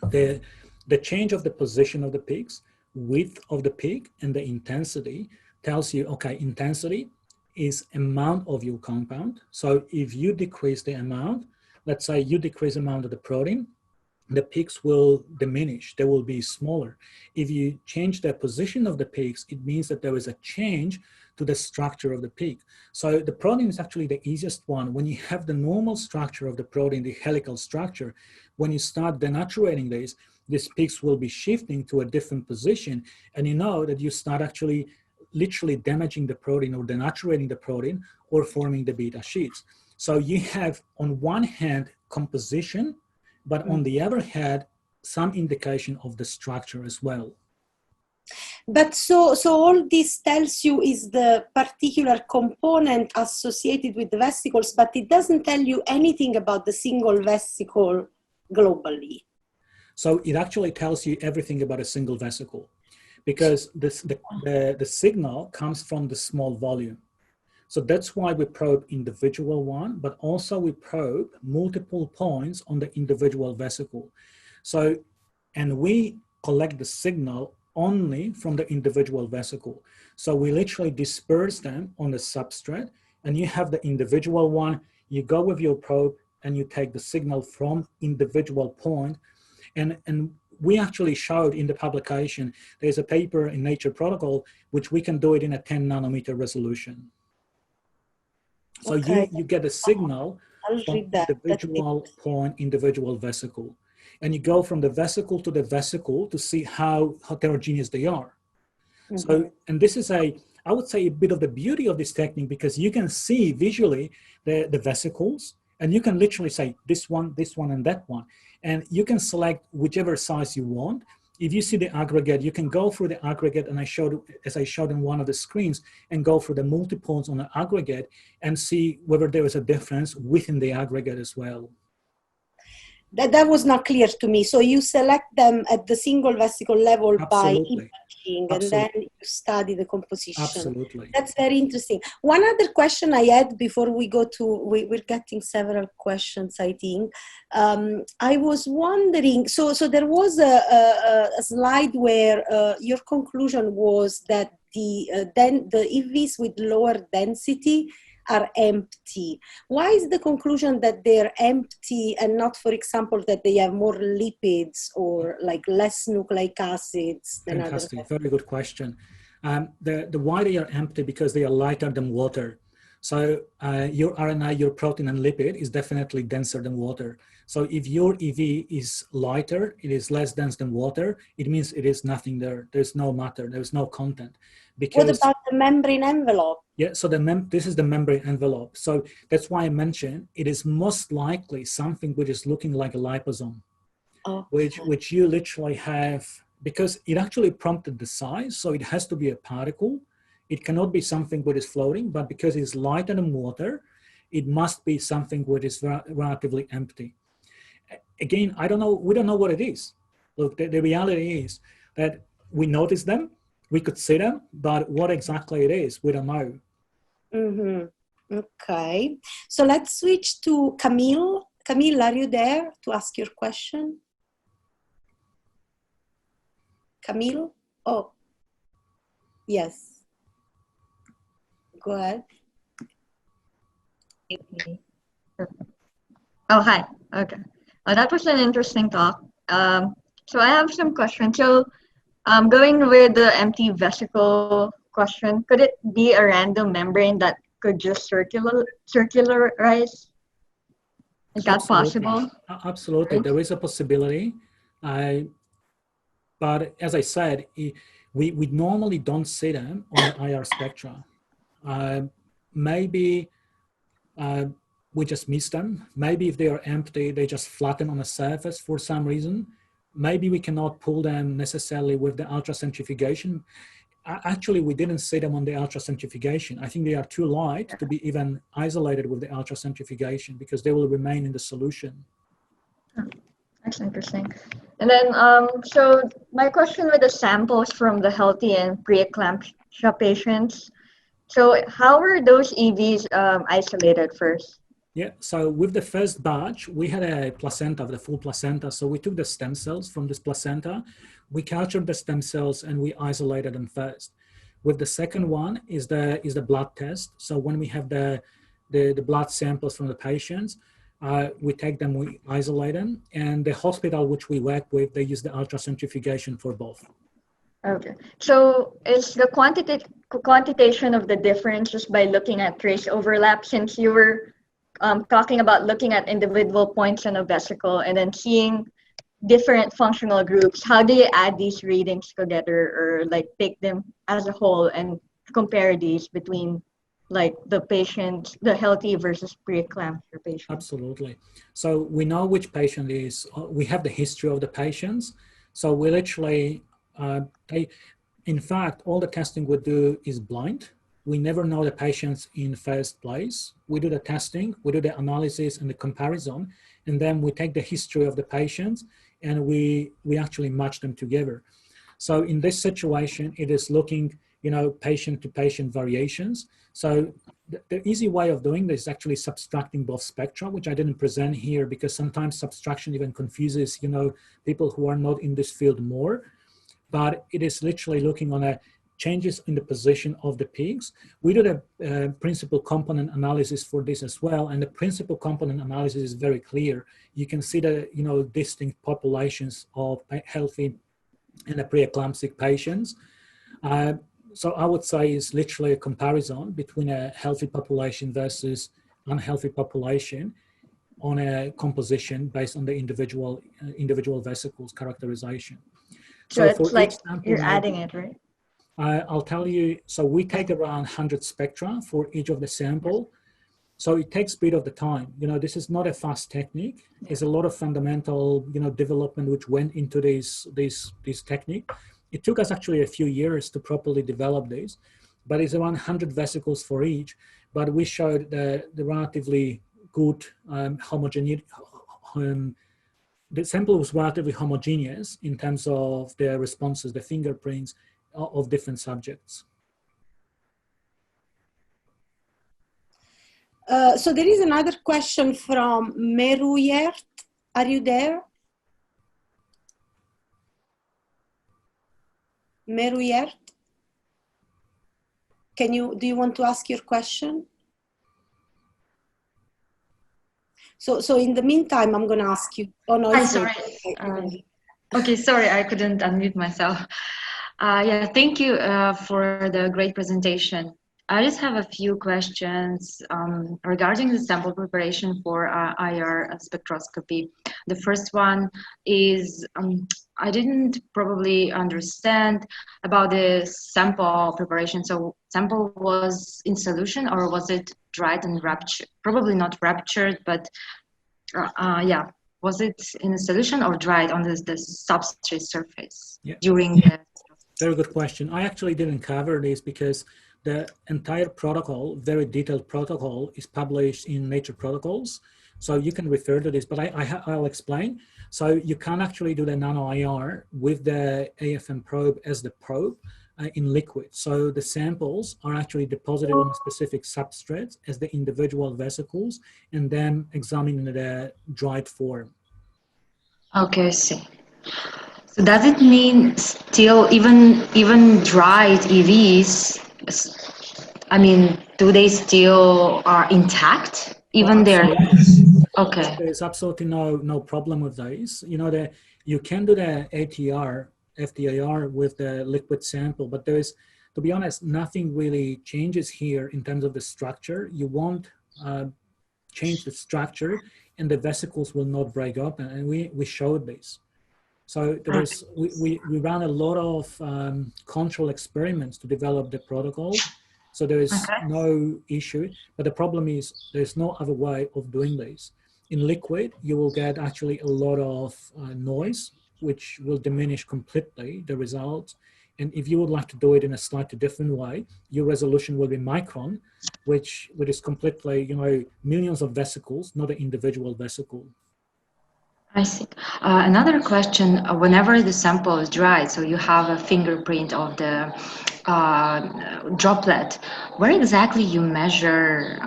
The change of the position of the peaks, width of the peak, and the intensity tells you, okay, intensity is amount of your compound. So if you decrease the amount, let's say you decrease the amount of the protein, the peaks will diminish, they will be smaller. If you change the position of the peaks, it means that there is a change to the structure of the peak. So the protein is actually the easiest one. When you have the normal structure of the protein, the helical structure, when you start denaturating these peaks will be shifting to a different position, and you know that you start actually literally damaging the protein or denaturating the protein or forming the beta sheets. So you have on one hand composition, but on the other hand, some indication of the structure as well. But so all this tells you is the particular component associated with the vesicles, but it doesn't tell you anything about the single vesicle globally. So it actually tells you everything about a single vesicle, because the signal comes from the small volume. So that's why we probe individual one, but also we probe multiple points on the individual vesicle. So, and we collect the signal only from the individual vesicle. So we literally disperse them on the substrate, and you have the individual one, you go with your probe and you take the signal from individual point. And we actually showed in the publication, there's a paper in Nature Protocol, which we can do it in a 10 nanometer resolution. So you get a signal from individual point, individual vesicle. And you go from the vesicle to see how heterogeneous they are. So, and this is I would say a bit of the beauty of this technique, because you can see visually the vesicles, and you can literally say this one, and that one. And you can select whichever size you want. If you see the aggregate, you can go through the aggregate, and as I showed in one of the screens, and go through the multiples on the aggregate and see whether there is a difference within the aggregate as well. That was not clear to me. So you select them at the single vesicle level by Absolutely. imaging, and then you study the composition. Absolutely. That's very interesting. One other question I had before we go to, we're getting several questions, I think. I was wondering, so there was a slide where your conclusion was that the EVs with lower density are empty. Why is the conclusion that they're empty and not, for example, that they have more lipids or like less nucleic acids than others? Fantastic, very good question. The why they are empty, because they are lighter than water. So your RNA, your protein and lipid is definitely denser than water. So if your EV is lighter, it is less dense than water, it means it is nothing there. There's no matter, there's no content. Because, what about the membrane envelope? Yeah, so this is the membrane envelope. So that's why I mentioned it is most likely something which is looking like a liposome, which you literally have, because it actually prompted the size. So it has to be a particle. It cannot be something which is floating, but because it's lighter than water, it must be something which is relatively empty. Again, we don't know what it is. Look, the reality is that we notice them, we could see them, but what exactly it is, we don't know. Mm-hmm. Okay. So let's switch to Camille. Camille, are you there to ask your question? Camille? Oh, yes. Go ahead. Oh, hi. Okay. That was an interesting talk. So I have some questions. So going with the empty vesicle question, could it be a random membrane that could just circularize? Is that possible? Absolutely, there is a possibility. But as I said, we normally don't see them on the IR spectra. Maybe we just miss them. Maybe if they are empty, they just flatten on the surface for some reason. Maybe we cannot pull them necessarily with the ultracentrifugation. Actually, we didn't see them on the ultracentrifugation. I think they are too light to be even isolated with the ultracentrifugation because they will remain in the solution. That's interesting. And then, so my question with the samples from the healthy and pre-eclampsia patients, so how were those EVs isolated first? Yeah, so with the first batch, we had a placenta, the full placenta. So we took the stem cells from this placenta, we cultured the stem cells and we isolated them first. With the second one is the blood test. So when we have the blood samples from the patients, we take them, we isolate them, and the hospital which we work with, they use the ultracentrifugation for both. Okay, so is the quantitation of the difference just by looking at trace overlap, since you were talking about looking at individual points in a vesicle and then seeing different functional groups? How do you add these readings together, or like take them as a whole and compare these between like the patient, the healthy versus pre-eclampsia patient? Absolutely. So we know which patient is, we have the history of the patients. So we literally, in fact, all the testing we do is blind. We never know the patients in first place. We do the testing, we do the analysis and the comparison, and then we take the history of the patients and we actually match them together. So in this situation, it is looking, patient to patient variations. So the easy way of doing this is actually subtracting both spectra, which I didn't present here because sometimes subtraction even confuses, people who are not in this field more. But it is literally looking on a changes in the position of the peaks. We do the principal component analysis for this as well, and the principal component analysis is very clear. You can see the distinct populations of healthy and the preeclamptic patients. So I would say it's literally a comparison between a healthy population versus unhealthy population on a composition based on the individual vesicles characterization. So it's like you're adding it, right? I'll tell you, so we take around 100 spectra for each of the sample. So it takes a bit of the time. This is not a fast technique. There's a lot of fundamental, development which went into this technique. It took us actually a few years to properly develop this, but it's around 100 vesicles for each. But we showed the relatively good homogeneity, the sample was relatively homogeneous in terms of their responses, the fingerprints of different subjects. So there is another question from Meruyert. Are you there? Meruyert? Do you want to ask your question? So in the meantime, I'm going to ask you. Oh no, I'm sorry. Okay, sorry, I couldn't unmute myself. Yeah, thank you for the great presentation. I just have a few questions regarding the sample preparation for IR spectroscopy. The first one is, I didn't probably understand about the sample preparation. So sample was in solution, or was it dried and raptured? Probably not raptured, but yeah. Was it in a solution or dried on the substrate surface during the... Very good question. I actually didn't cover this because the entire protocol, very detailed protocol, is published in Nature Protocols. So you can refer to this, but I'll explain. So you can actually do the nano IR with the AFM probe as the probe in liquid. So the samples are actually deposited on specific substrates as the individual vesicles and then examined in the dried form. Okay, I see. So does it mean still even dried EVs, I mean, do they still are intact? Even there? Okay. There's absolutely no problem with those. You know, you can do the ATR, FTIR with the liquid sample, but there's, to be honest, nothing really changes here in terms of the structure. You won't change the structure and the vesicles will not break up, and we showed this. So there is, we ran a lot of control experiments to develop the protocol. So there is no issue, but the problem is there's no other way of doing this. In liquid, you will get actually a lot of noise, which will diminish completely the results. And if you would like to do it in a slightly different way, your resolution will be micron, which is completely, you know, millions of vesicles, not an individual vesicle. I see. Another question, whenever the sample is dried, so you have a fingerprint of the droplet, where exactly you measure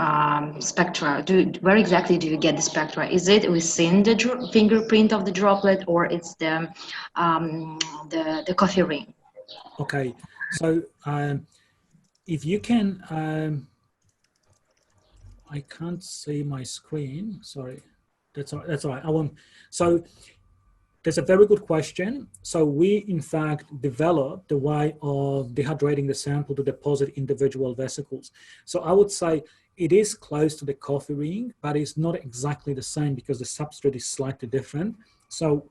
spectra? Where exactly do you get the spectra? Is it within the fingerprint of the droplet, or it's the coffee ring? Okay, so if you can, I can't see my screen, sorry. That's all right, I won't. So that's a very good question. So we, in fact, developed the way of dehydrating the sample to deposit individual vesicles. So I would say it is close to the coffee ring, but it's not exactly the same because the substrate is slightly different. So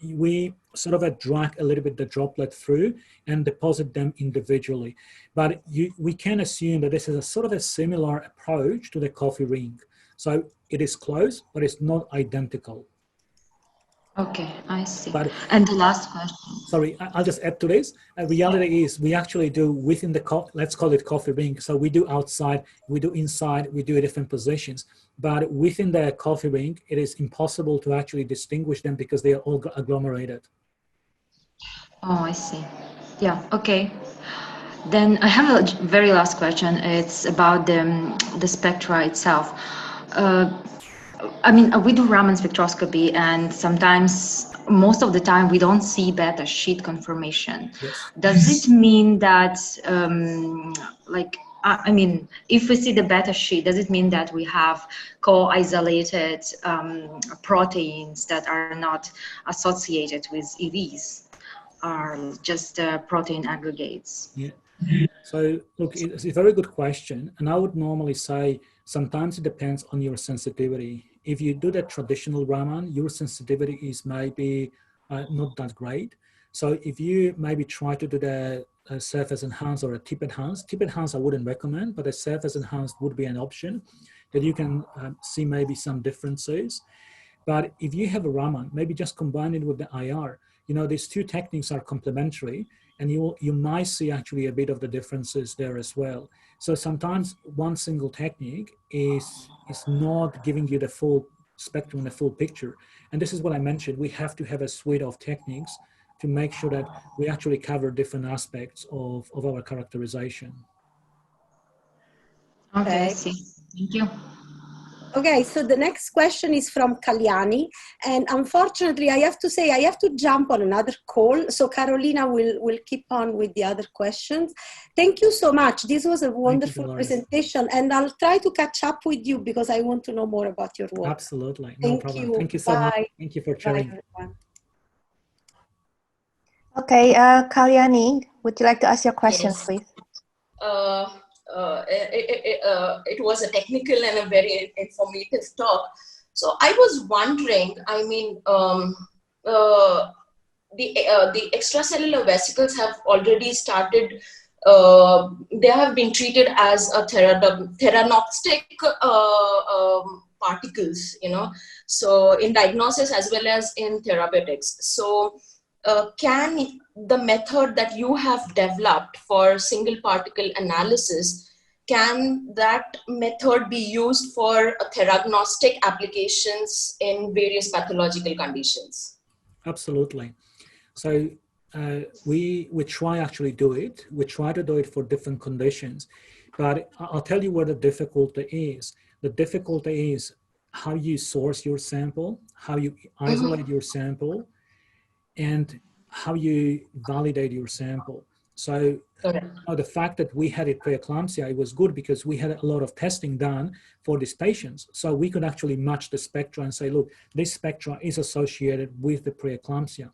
we sort of drag a little bit the droplet through and deposit them individually. But we can assume that this is a sort of a similar approach to the coffee ring. So it is close, but it's not identical. Okay, I see. But, and the last question. Sorry, I'll just add to this. Reality is we actually do within the, let's call it coffee ring. So we do outside, we do inside, we do different positions. But within the coffee ring, it is impossible to actually distinguish them because they are all agglomerated. Oh, I see. Yeah, okay. Then I have a very last question. It's about the spectra itself. I mean, we do Raman spectroscopy, and sometimes, most of the time, we don't see beta sheet conformation. Yes. Does it mean that, I mean, if we see the beta sheet, does it mean that we have co-isolated proteins that are not associated with EVs, or just protein aggregates? Yeah. So look, it's a very good question. And I would normally say, sometimes it depends on your sensitivity. If you do the traditional Raman, your sensitivity is maybe not that great. So if you maybe try to do the surface enhanced or a tip enhanced I wouldn't recommend, but a surface enhanced would be an option that you can see maybe some differences. But if you have a Raman, maybe just combine it with the IR. You know, these two techniques are complementary, and you might see actually a bit of the differences there as well. So sometimes one single technique is not giving you the full spectrum in a full picture. And this is what I mentioned. We have to have a suite of techniques to make sure that we actually cover different aspects of our characterization. Okay, I see. Thank you. Okay, so the next question is from Kalyani, and unfortunately I have to say I have to jump on another call, so Carolina will keep on with the other questions. Thank you so much. This was a wonderful presentation, and I'll try to catch up with you because I want to know more about your work. Absolutely, no problem. You. Thank you so much. Thank you for sharing. Bye, everyone. Okay, Kalyani, would you like to ask your questions, Yes. please? It was a technical and a very informative talk. So I was wondering, I mean, the extracellular vesicles have already started, they have been treated as a theranostic particles, you know, so in diagnosis as well as in therapeutics. So can the method that you have developed for single particle analysis, can that method be used for theragnostic applications in various pathological conditions? Absolutely. So we try actually do it. We try to do it for different conditions, but I'll tell you where the difficulty is. The difficulty is how you source your sample, how you isolate your sample, and how you validate your sample. So the fact that we had a pre-eclampsia, it was good because we had a lot of testing done for these patients. So we could actually match the spectra and say, look, this spectra is associated with the pre-eclampsia.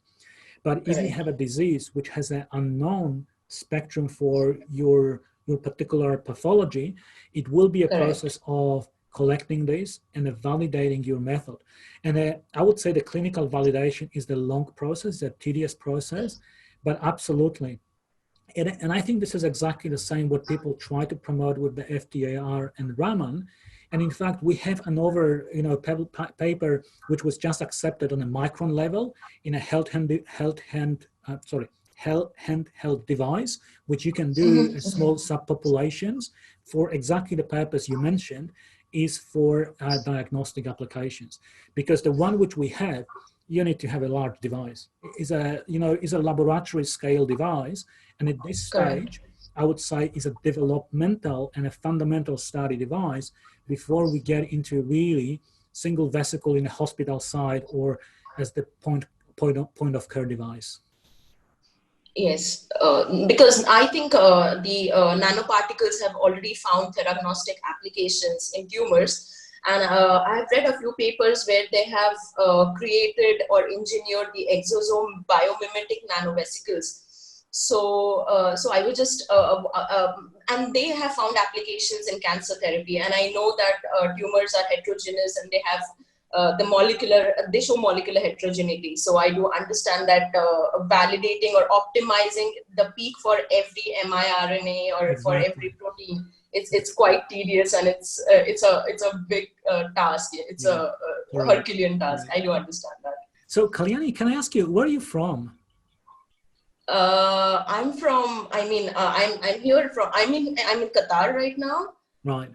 But if you have a disease which has an unknown spectrum for your particular pathology, it will be a process of collecting this and validating your method. And I would say the clinical validation is the long process, the tedious process, but absolutely. And I think this is exactly the same what people try to promote with the FTIR and Raman. And in fact, we have another paper which was just accepted on a micron level in a handheld device, which you can do small subpopulations for exactly the purpose you mentioned, is for diagnostic applications. Because the one which we have, you need to have a large device. Is a laboratory scale device, and at this stage, I would say is a developmental and a fundamental study device before we get into really single vesicle in a hospital side or as the point of care device. Yes, because I think the nanoparticles have already found theragnostic applications in tumors. And I've read a few papers where they have created or engineered the exosome biomimetic nanovesicles. So I was just, and they have found applications in cancer therapy. And I know that tumors are heterogeneous and they have they show molecular heterogeneity. So I do understand that validating or optimizing the peak for every miRNA or for every protein, it's quite tedious, and it's a big task. It's a Herculean task. I do understand that. So Kalyani, can I ask you, where are you from? I'm from. I mean, I'm here from. I'm in Qatar right now. Right.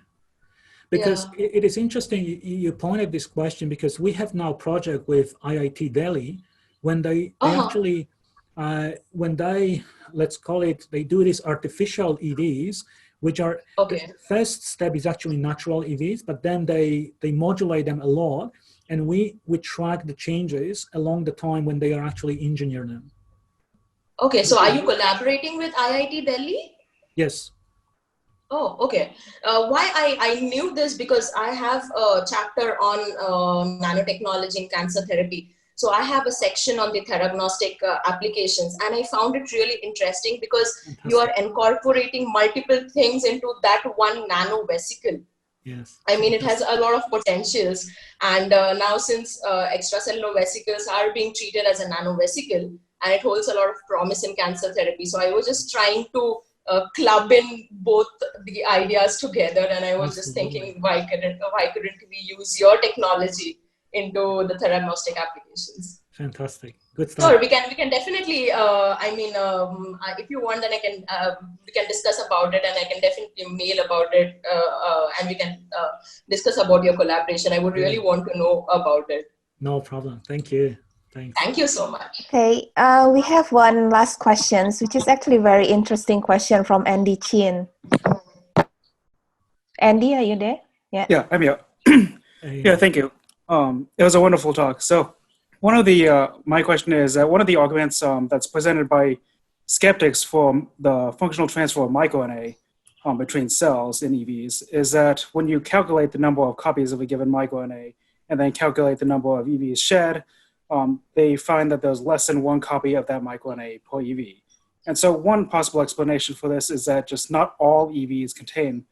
Because it is interesting you pointed this question, because we have now a project with IIT Delhi when they actually, when they, let's call it, they do these artificial EVs, which are, the first step is actually natural EVs, but then they modulate them a lot, and we track the changes along the time when they are actually engineering them. Okay, so are you collaborating with IIT Delhi? Yes. Oh, okay. Why I knew this, because I have a chapter on nanotechnology in cancer therapy. So I have a section on the theragnostic applications, and I found it really interesting because you are incorporating multiple things into that one nano vesicle. Yes. I mean, it has a lot of potentials. And now since extracellular vesicles are being treated as a nano vesicle, and it holds a lot of promise in cancer therapy. So I was just trying to club in both the ideas together, and I was just thinking, why couldn't we use your technology into the theranostic applications? Fantastic. Good stuff. Sure, we can definitely. If you want, then we can discuss about it, and I can definitely mail about it, and we can discuss about your collaboration. I would really want to know about it. No problem. Thank you. Thanks. Thank you so much. Okay, we have one last question, which is actually a very interesting question from Andy Chin. Andy, are you there? Yeah. Yeah, I'm here. Yeah, thank you. It was a wonderful talk. So one of the, my question is that one of the arguments that's presented by skeptics for the functional transfer of microRNA between cells in EVs is that when you calculate the number of copies of a given microRNA and then calculate the number of EVs shed, they find that there's less than one copy of that microRNA per EV. And so one possible explanation for this is that just not all EVs contain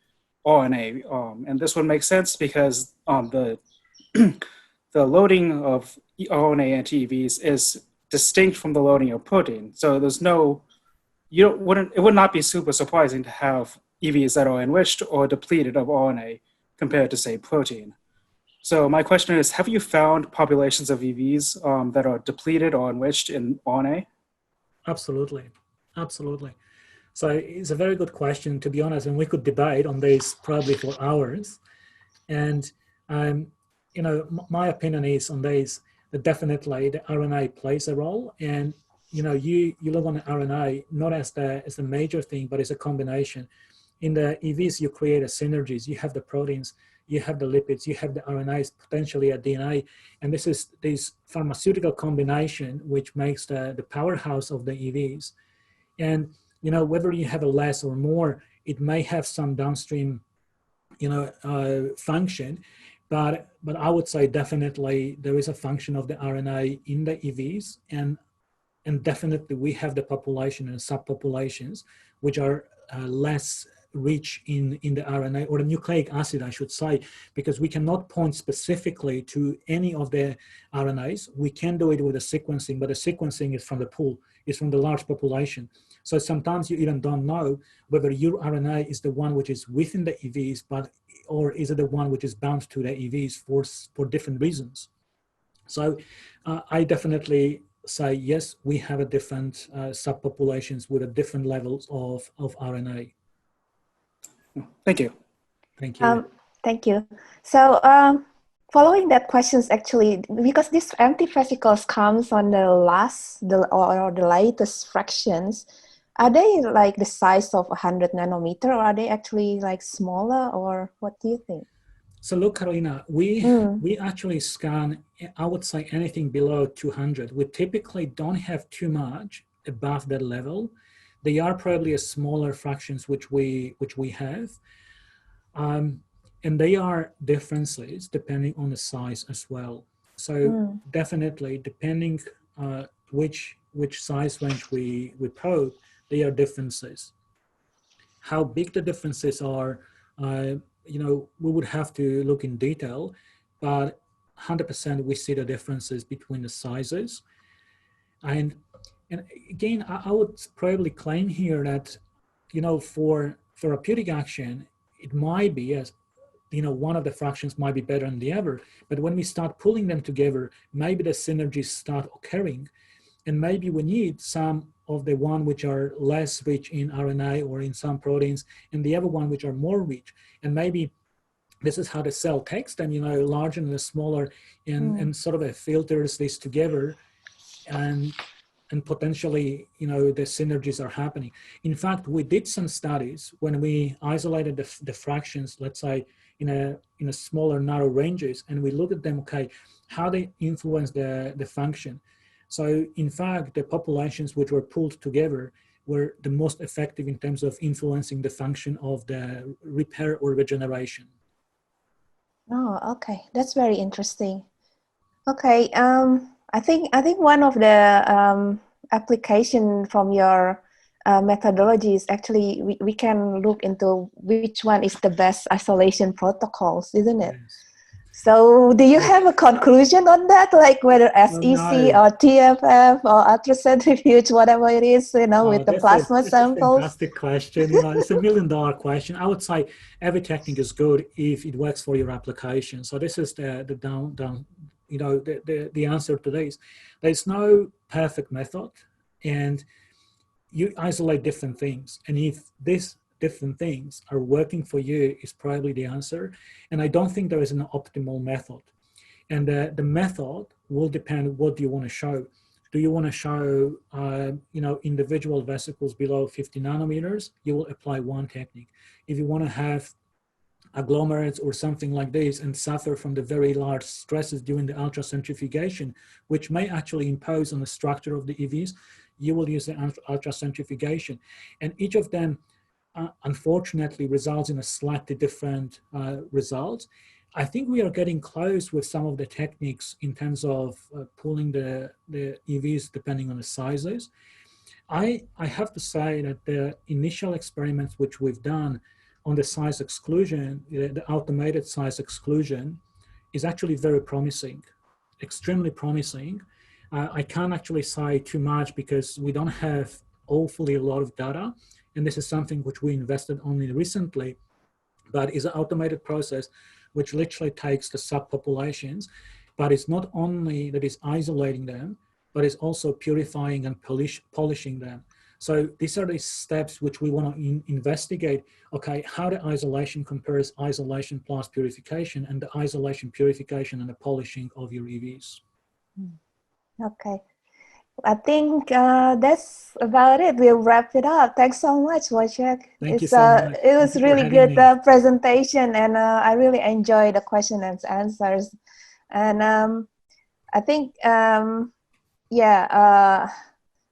RNA. And this would make sense because the loading of RNA into EVs is distinct from the loading of protein. So there's no, it would not be super surprising to have EVs that are enriched or depleted of RNA compared to, say, protein. So my question is, have you found populations of EVs that are depleted or enriched in RNA? Absolutely. Absolutely. So it's a very good question, to be honest, and we could debate on this probably for hours. And, my opinion is on this, that definitely the RNA plays a role. And, you look on the RNA, not as the major thing, but it's a combination. In the EVs, you create a synergies. You have the proteins, you have the lipids, you have the RNAs, potentially a DNA. And this is this pharmaceutical combination, which makes the powerhouse of the EVs. And, whether you have a less or more, it may have some downstream, function, but I would say definitely there is a function of the RNA in the EVs, and definitely we have the population and subpopulations which are less rich in the RNA or the nucleic acid, I should say, because we cannot point specifically to any of the RNAs. We can do it with the sequencing, but the sequencing is from the pool, is from the large population. So sometimes you even don't know whether your RNA is the one which is within the EVs, or is it the one which is bound to the EVs for different reasons. So I definitely say, yes, we have a different subpopulations with a different levels of RNA. Thank you. Thank you. Thank you. So following that questions, actually, because these empty vesicles comes on the latest fractions, are they like the size of 100 nanometer, or are they actually like smaller, or what do you think? So look, Carolina, we actually scan, I would say, anything below 200. We typically don't have too much above that level. They are probably a smaller fractions which we have. And they are differences depending on the size as well. So definitely, depending which size range we probe, they are differences. How big the differences are, we would have to look in detail, but 100% we see the differences between the sizes. And again, I would probably claim here that, for therapeutic action, it might be, as one of the fractions might be better than the other, but when we start pulling them together, maybe the synergies start occurring, and maybe we need some of the one which are less rich in RNA or in some proteins, and the other one which are more rich. And maybe this is how the cell takes them, larger and smaller, and sort of filters this together, and potentially, the synergies are happening. In fact, we did some studies when we isolated the fractions, let's say, in a smaller, narrow ranges, and we look at them, okay, how they influence the function. So in fact, the populations which were pulled together were the most effective in terms of influencing the function of the repair or regeneration. Oh, okay, that's very interesting. Okay, I think one of the application from your methodology is actually we can look into which one is the best isolation protocols, isn't it? Yes. So do you have a conclusion on that, like whether SEC or TFF or ultracentrifuge, whatever it is, with the plasma samples? That's a fantastic question. It's $1 million question. I would say every technique is good if it works for your application. So this is the the answer to this. There's no perfect method, and you isolate different things. And if these different things are working for you, is probably the answer. And I don't think there is an optimal method. And the method will depend what do you want to show. Do you want to show, individual vesicles below 50 nanometers? You will apply one technique. If you want to have agglomerates or something like this and suffer from the very large stresses during the ultracentrifugation, which may actually impose on the structure of the EVs, you will use the ultracentrifugation. And each of them, unfortunately, results in a slightly different results. I think we are getting close with some of the techniques in terms of pulling the EVs depending on the sizes. I have to say that the initial experiments which we've done on the size exclusion, the automated size exclusion, is actually very promising, extremely promising. I can't actually say too much because we don't have awfully a lot of data, and this is something which we invested only recently, but is an automated process which literally takes the subpopulations, but it's not only that it's isolating them, but it's also purifying and polishing them. So these are the steps which we want to investigate. Okay, how the isolation compares isolation plus purification, and the isolation, purification, and the polishing of your EVs. Okay, I think that's about it. We'll wrap it up. Thanks so much, Wojciech. Thank you so much. It was really good presentation, and I really enjoyed the question and answers. And I think,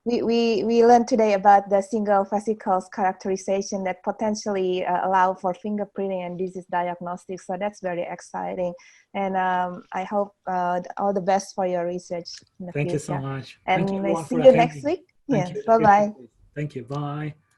we learned today about the single vesicles characterization that potentially allow for fingerprinting and disease diagnostics. So that's very exciting. And I hope all the best for your research in the future. Thank you so much. And I see you next week. Yes, bye-bye. Thank you, bye.